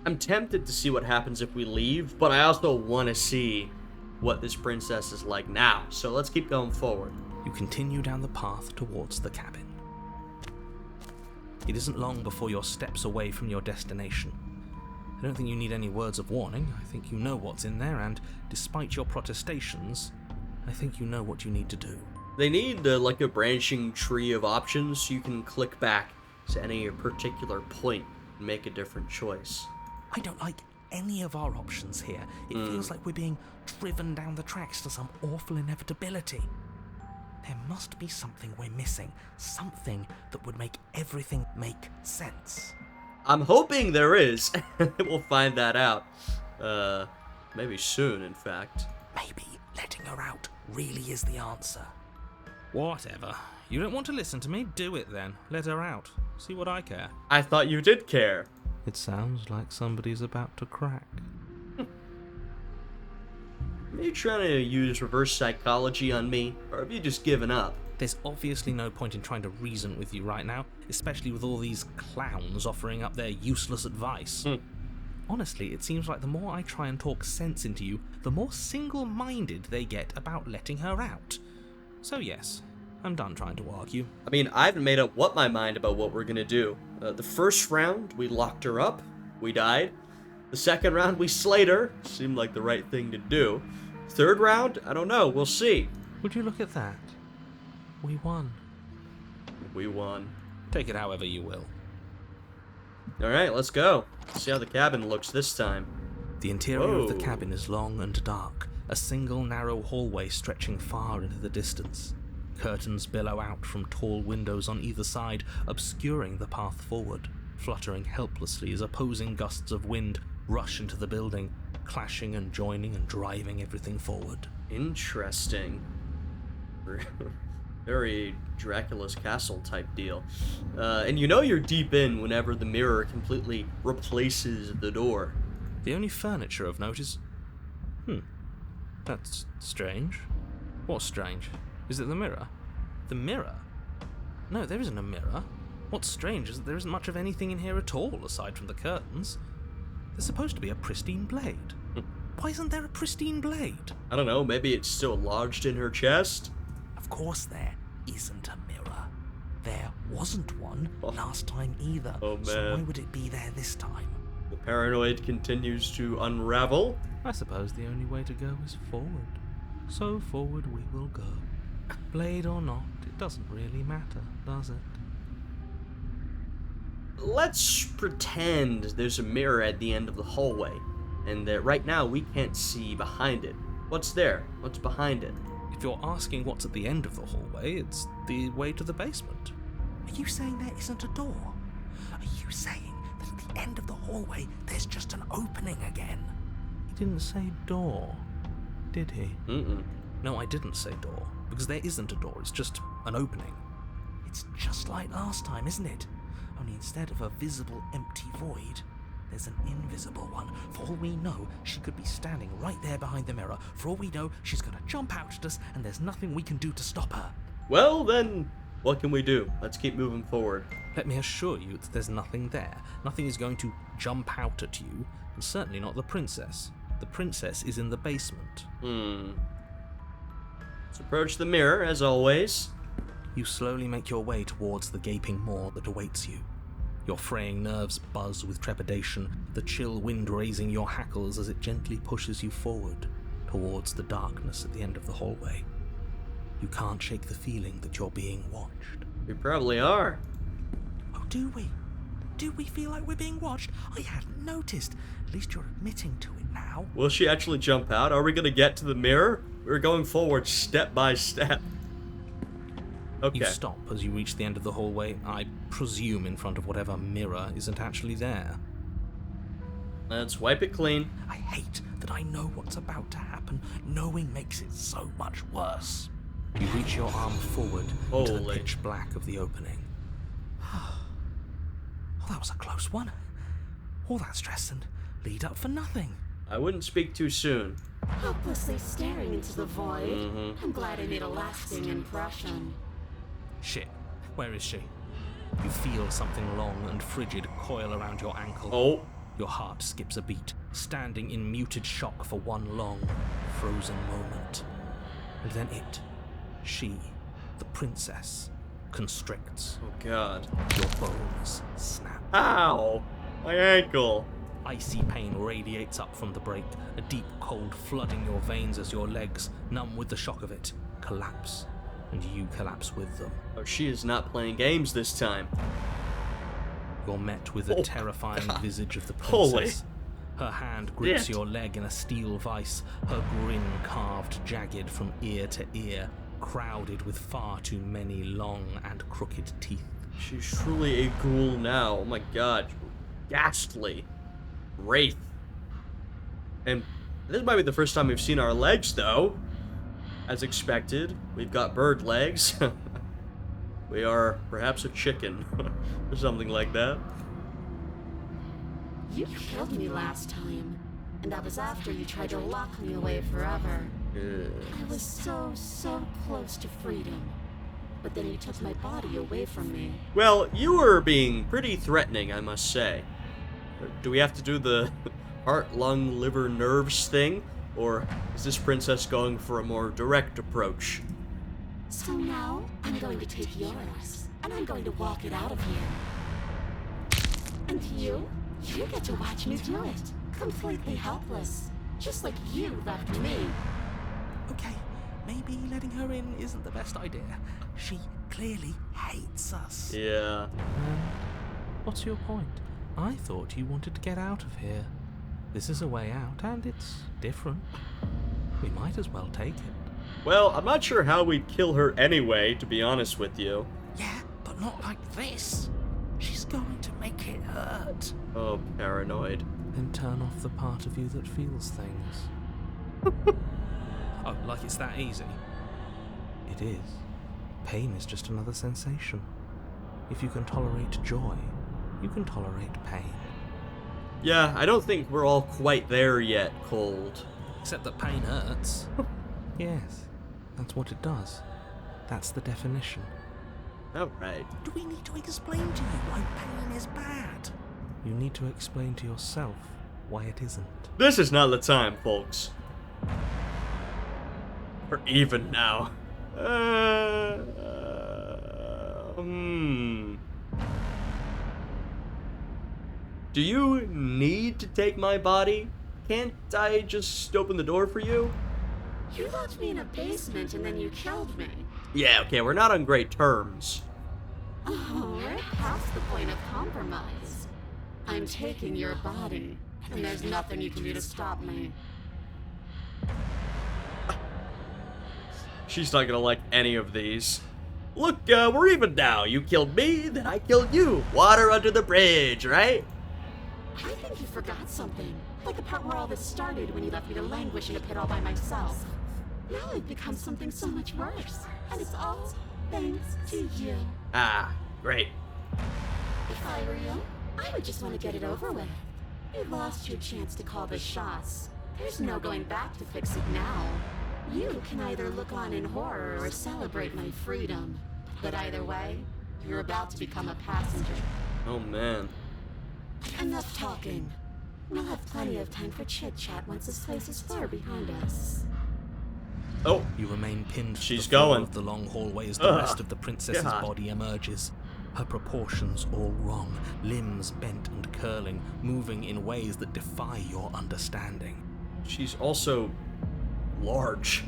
I'm tempted to see what happens if we leave, but I also want to see what this princess is like now, so let's keep going forward. You continue down the path towards the cabin. It isn't long before you're steps away from your destination. I don't think you need any words of warning. I think you know what's in there, and despite your protestations, I think you know what you need to do. They need like a branching tree of options so you can click back to any particular point and make a different choice. I don't like any of our options here. It feels like we're being driven down the tracks to some awful inevitability. There must be something we're missing, something that would make everything make sense. I'm hoping there is. We'll find that out. Maybe soon, in fact. Maybe letting her out really is the answer. Whatever. You don't want to listen to me? Do it then. Let her out. See what I care. I thought you did care. It sounds like somebody's about to crack. Are you trying to use reverse psychology on me, or have you just given up? There's obviously no point in trying to reason with you right now, especially with all these clowns offering up their useless advice. Honestly, it seems like the more I try and talk sense into you, the more single-minded they get about letting her out. So yes, I'm done trying to argue. I mean, I haven't made up my mind about what we're gonna do. The first round, we locked her up. We died. The second round, we slayed her. Seemed like the right thing to do. Third round, I don't know. We'll see. Would you look at that? We won. We won. Take it however you will. Alright, let's go. See how the cabin looks this time. The interior of the Whoa. cabin is long and dark, a single narrow hallway stretching far into the distance. Curtains billow out from tall windows on either side, obscuring the path forward, fluttering helplessly as opposing gusts of wind rush into the building, clashing and joining and driving everything forward. Interesting. Very Dracula's Castle type deal. And you know you're deep in whenever the mirror completely replaces the door. The only furniture of note is... That's strange. What's strange? Is it the mirror? The mirror? No, there isn't a mirror. What's strange is that there isn't much of anything in here at all, aside from the curtains. There's supposed to be a pristine blade. Why isn't there a pristine blade? I don't know, maybe it's still lodged in her chest? Of course there isn't a mirror. There wasn't one last time either. Oh, So man. why would it be there this time? The paranoid continues to unravel. I suppose the only way to go is forward. So forward we will go. Blade or not, it doesn't really matter, does it? Let's pretend there's a mirror at the end of the hallway, and that right now we can't see behind it. What's there? What's behind it? If you're asking what's at the end of the hallway, it's the way to the basement. Are you saying there isn't a door? Are you saying that at the end of the hallway there's just an opening again? He didn't say door, did he? Mm-mm. No, I didn't say door, because there isn't a door, it's just an opening. It's just like last time, isn't it? Only instead of a visible empty void, there's an invisible one. For all we know, she could be standing right there behind the mirror. For all we know, she's gonna jump out at us, and there's nothing we can do to stop her. Well, then, what can we do? Let's keep moving forward. Let me assure you that there's nothing there. Nothing is going to jump out at you, and certainly not the princess. The princess is in the basement. Let's approach the mirror, as always. You slowly make your way towards the gaping maw that awaits you. Your fraying nerves buzz with trepidation, the chill wind raising your hackles as it gently pushes you forward towards the darkness at the end of the hallway. You can't shake the feeling that you're being watched. We probably are. Oh, do we? Do we feel like we're being watched? I hadn't noticed. At least you're admitting to it now. Will she actually jump out? Are we gonna get to the mirror? We're going forward step by step. Okay. You stop as you reach the end of the hallway, I presume in front of whatever mirror isn't actually there. Let's wipe it clean. I hate that I know what's about to happen. Knowing makes it so much worse. You reach your arm forward into the Holy. pitch black of the opening. Oh, that was a close one. All that stress and lead up for nothing. I wouldn't speak too soon. Hopelessly staring into the void. I'm glad I made a lasting impression. Shit, where is she? You feel something long and frigid coil around your ankle. Oh. Your heart skips a beat, standing in muted shock for one long, frozen moment. And then she, the princess, constricts. Oh god. Your bones snap. Ow! My ankle. Icy pain radiates up from the break, a deep cold flooding your veins as your legs, numb with the shock of it, collapse. And you collapse with them. Oh, she is not playing games this time. You're met with the Oh, terrifying God. visage of the Holy. princess. Her hand grips Shit. your leg in a steel vice, her grin carved jagged from ear to ear, crowded with far too many long and crooked teeth. She's truly a ghoul now. Oh my god. Ghastly. Wraith. And this might be the first time we've seen our legs, though. As expected, we've got bird legs. We are perhaps a chicken. Or something like that. You killed me last time, and that was after you tried to lock me away forever. I was so close to freedom. But then you took my body away from me. Well, you were being pretty threatening, I must say. Do we have to do the heart, lung, liver, nerves thing? Or is this princess going for a more direct approach? So now, I'm going to take yours, and I'm going to walk it out of here. And you get to watch me do it. Completely helpless. Just like you left me. Okay, maybe letting her in isn't the best idea. She clearly hates us. Yeah. What's your point? I thought you wanted to get out of here. This is a way out, and it's different. We might as well take it. Well, I'm not sure how we'd kill her anyway, to be honest with you. Yeah, but not like this. She's going to make it hurt. Oh, paranoid. Then turn off the part of you that feels things. Oh, like it's that easy? It is. Pain is just another sensation. If you can tolerate joy, you can tolerate pain. Yeah, I don't think we're all quite there yet, Cold. Except that pain hurts. Yes, that's what it does. That's the definition. Alright. Do we need to explain to you why pain is bad? You need to explain to yourself why it isn't. This is not the time, folks. We're even now. Do you need to take my body? Can't I just open the door for you? You locked me in a basement and then you killed me. Yeah, okay, we're not on great terms. Oh, we're past the point of compromise. I'm taking your body, and there's nothing you can do to stop me. She's not gonna like any of these. Look, we're even now. You killed me, then I killed you. Water under the bridge, right? I think you forgot something. Like the part where all this started when you left me to languish in a pit all by myself. Now I've become something so much worse. And it's all thanks to you. Ah, great. If I were you, I would just want to get it over with. You lost your chance to call the shots. There's no going back to fix it now. You can either look on in horror or celebrate my freedom. But either way, you're about to become a passenger. Oh man. Enough talking. We'll have plenty of time for chit-chat once this place is far behind us. Oh, You remain pinned to She's the floor going. of the long hallway as the Ugh, rest of the princess's God. body emerges. Her proportions all wrong, limbs bent and curling, moving in ways that defy your understanding. she's also large.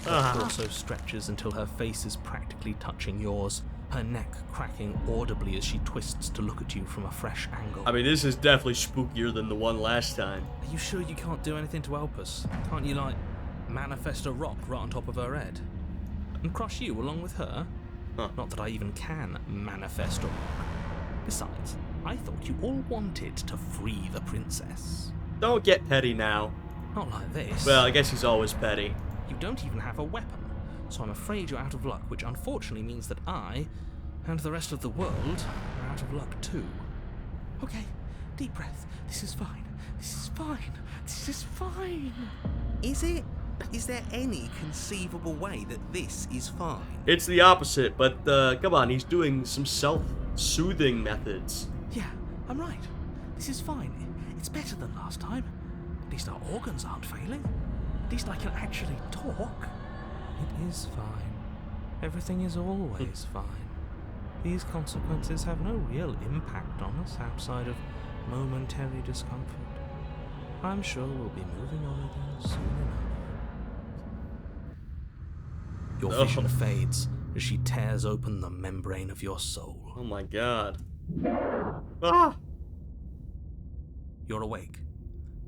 Her torso stretches until her face is practically touching yours, her neck cracking audibly as she twists to look at you from a fresh angle. I mean, this is definitely spookier than the one last time. Are you sure you can't do anything to help us? Can't you, like, manifest a rock right on top of her head? And crush you along with her? Huh. Not that I even can manifest a rock. Besides, I thought you all wanted to free the princess. Don't get petty now. Not like this. Well, I guess he's always petty. You don't even have a weapon, so I'm afraid you're out of luck, which unfortunately means that I, and the rest of the world, are out of luck too. Okay, deep breath. This is fine. This is fine. This is fine. Is it? Is there any conceivable way that this is fine? It's the opposite, but come on, he's doing some self-soothing methods. Yeah, I'm right. This is fine. It's better than last time. At least our organs aren't failing. At least I can actually talk. It is fine. Everything is always fine. These consequences have no real impact on us outside of momentary discomfort. I'm sure we'll be moving on again soon enough. Your vision fades as she tears open the membrane of your soul. Oh my god. Ah! You're awake.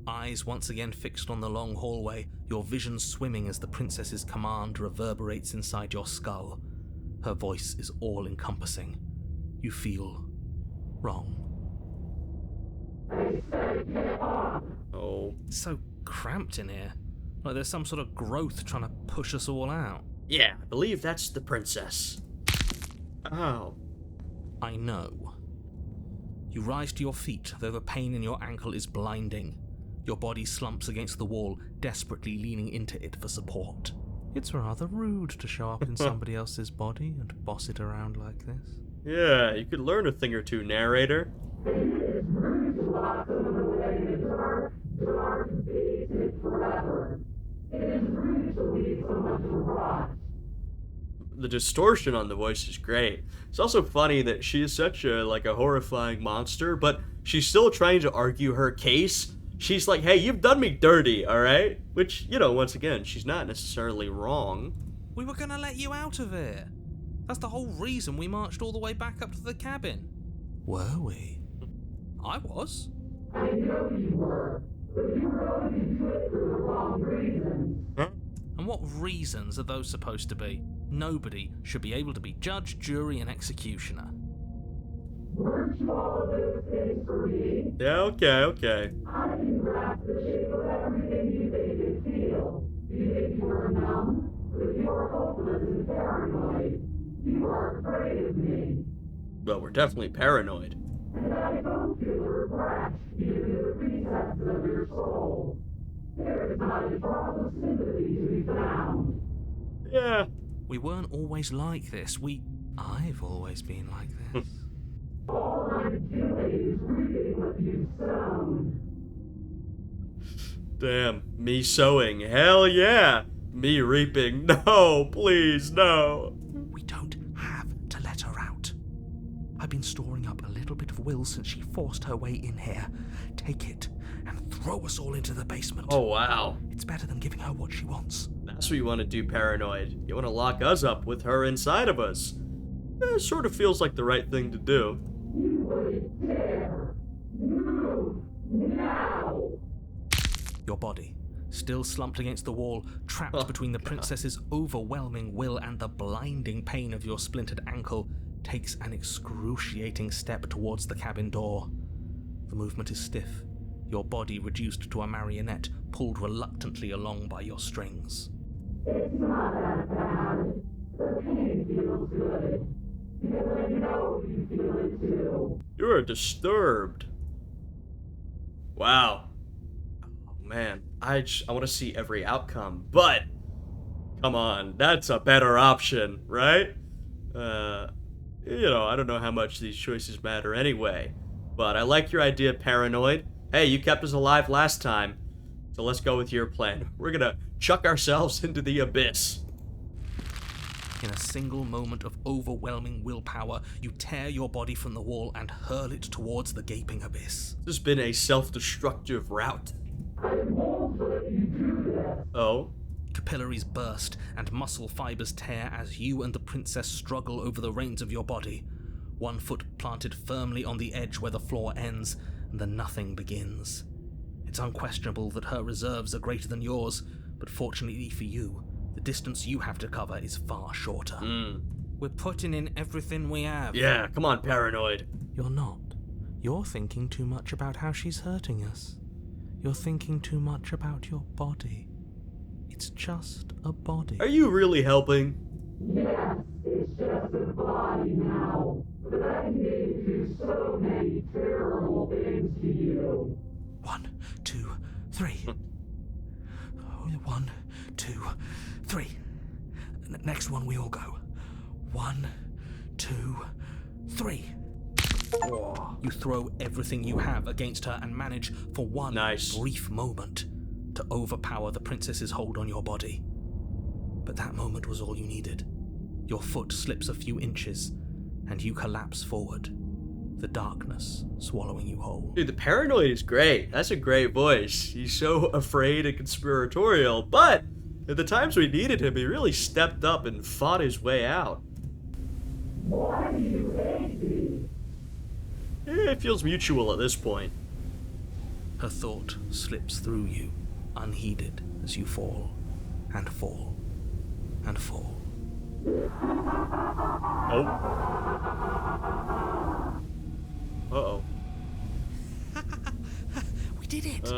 Eyes once again fixed on the long hallway, your vision swimming as the princess's command reverberates inside your skull. Her voice is all-encompassing. You feel wrong. Oh. It's so cramped in here. Like there's some sort of growth trying to push us all out. Yeah, I believe that's the princess. Oh. I know. You rise to your feet, though the pain in your ankle is blinding. Your body slumps against the wall, desperately leaning into it for support. It's rather rude to show up in somebody else's body and boss it around like this. Yeah, you could learn a thing or two, narrator. The distortion on the voice is great. It's also funny that she is such a horrifying monster, but she's still trying to argue her case. She's like, hey, you've done me dirty, alright? Which, once again, she's not necessarily wrong. We were gonna let you out of it. That's the whole reason we marched all the way back up to the cabin. Were we? I was. I know you were, but you were only doing it for the wrong reasons. Huh? And what reasons are those supposed to be? Nobody should be able to be judge, jury, and executioner. Weren't you all of those things for me? Yeah, okay. I can grasp the shape of everything you think and feel. You think you were numb, but you are hopeless and paranoid. You are afraid of me. Well, we're definitely paranoid. And I don't feel regret, even in the recesses of your soul. There is not a drop of sympathy to be found. Yeah. We weren't always like this. I've always been like this. All I'm doing is reaping what you've sown. Damn, me sowing. Hell yeah. Me reaping. No, please, no. We don't have to let her out. I've been storing up a little bit of will since she forced her way in here. Take it and throw us all into the basement. Oh, wow. It's better than giving her what she wants. That's what you want to do, paranoid. You want to lock us up with her inside of us. It sort of feels like the right thing to do. You wouldn't dare. Move now. Your body, still slumped against the wall, trapped Oh, between the God. princess's overwhelming will and the blinding pain of your splintered ankle, takes an excruciating step towards the cabin door. The movement is stiff, your body reduced to a marionette, pulled reluctantly along by your strings. It's not that bad. The pain feels good. Because I know you feel it too. You are disturbed. Wow. Oh, man. I want to see every outcome, but come on, that's a better option, right? I don't know how much these choices matter anyway, but I like your idea, paranoid, Hey, you kept us alive last time, so let's go with your plan. We're gonna chuck ourselves into the abyss. In a single moment of overwhelming willpower, you tear your body from the wall and hurl it towards the gaping abyss. This has been a self-destructive route. Oh? Capillaries burst and muscle fibers tear as you and the princess struggle over the reins of your body. One foot planted firmly on the edge where the floor ends, and the nothing begins. It's unquestionable that her reserves are greater than yours, but fortunately for you, the distance you have to cover is far shorter. We're putting in everything we have. Yeah, come on, Paranoid. You're not. You're thinking too much about how she's hurting us. You're thinking too much about your body. It's just a body. Are you really helping? Yes, it's just a body now. But I need to do so many terrible things to you. 1, 2, 3. 1, 2, 3. Next one, we all go. 1, 2, 3. You throw everything you have against her and manage, for one brief moment, to overpower the princess's hold on your body. But that moment was all you needed. Your foot slips a few inches, and you collapse forward, the darkness swallowing you whole. Dude, the Paranoid is great. That's a great voice. He's so afraid and conspiratorial, but at the times we needed him, he really stepped up and fought his way out. Why do you hate me? It feels mutual at this point. Her thought slips through you, unheeded, as you fall, and fall, and fall. Oh. Uh-oh. We did it!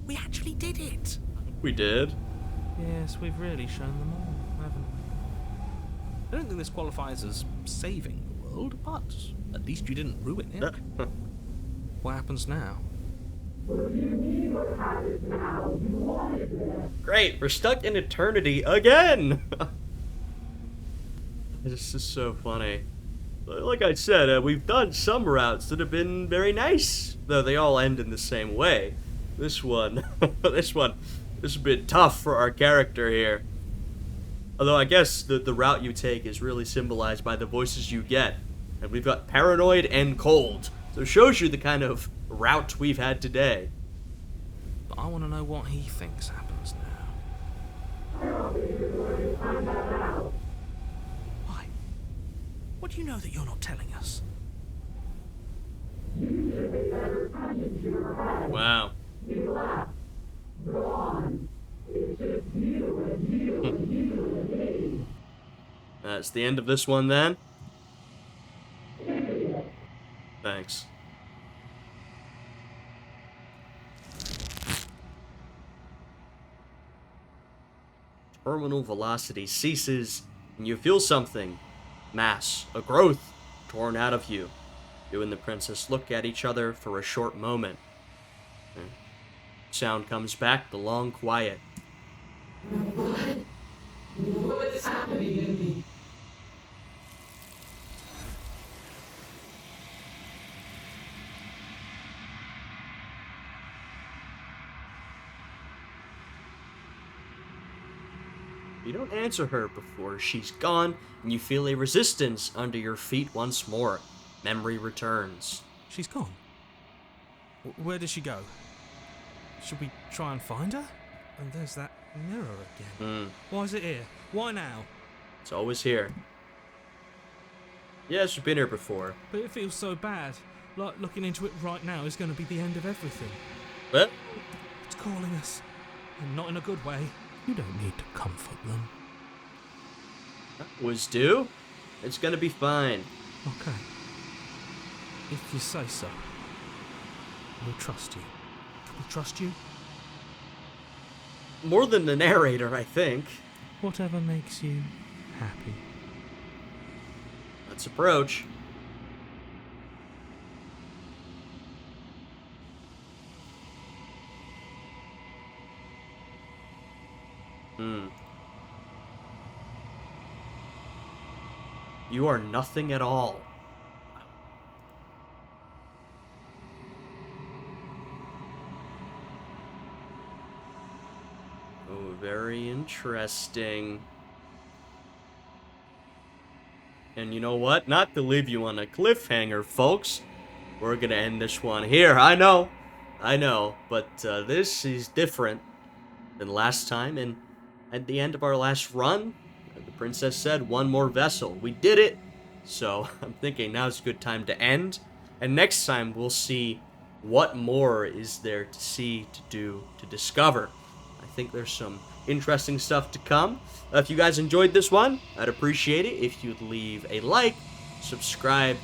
We actually did it! We did? Yes, we've really shown them all, haven't we? I don't think this qualifies as saving the world, but at least you didn't ruin it. What happens now? Great, we're stuck in eternity again! This is so funny. Like I said, we've done some routes that have been very nice, though they all end in the same way. This one, this has been tough for our character here. Although I guess the route you take is really symbolized by the voices you get. And we've got Paranoid and Cold, so it shows you the kind of route we've had today. But I want to know what he thinks happens now. Why? What do you know that you're not telling us? Wow. That's the end of this one then? Thanks. Terminal velocity ceases, and you feel something. Mass, a growth, torn out of you. You and the princess look at each other for a short moment. Sound comes back, the long quiet. What's happening in me? You don't answer her before she's gone, and you feel a resistance under your feet once more. Memory returns. She's gone. Where did she go? Should we try and find her? And there's that mirror again. Why is it here? Why now? It's always here. Yeah, she's been here before. But it feels so bad. Like looking into it right now is going to be the end of everything. What? It's calling us. And not in a good way. You don't need to comfort them. Was due? It's gonna be fine. Okay. If you say so. We'll trust you. Can we trust you? More than the narrator, I think. Whatever makes you happy. Let's approach. You are nothing at all. very interesting. And you know what? Not to leave you on a cliffhanger, folks. We're gonna end this one here. I know, but this is different than last time. And at the end of our last run, the princess said, one more vessel. We did it. So I'm thinking now's a good time to end. And next time we'll see what more is there to see, to do, to discover. I think there's some interesting stuff to come. If you guys enjoyed this one, I'd appreciate it if you'd leave a like, subscribe,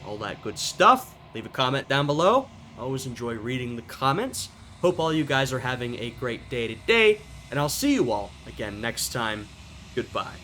all that good stuff. Leave a comment down below. I always enjoy reading the comments. Hope all you guys are having a great day today, and I'll see you all again next time. Goodbye.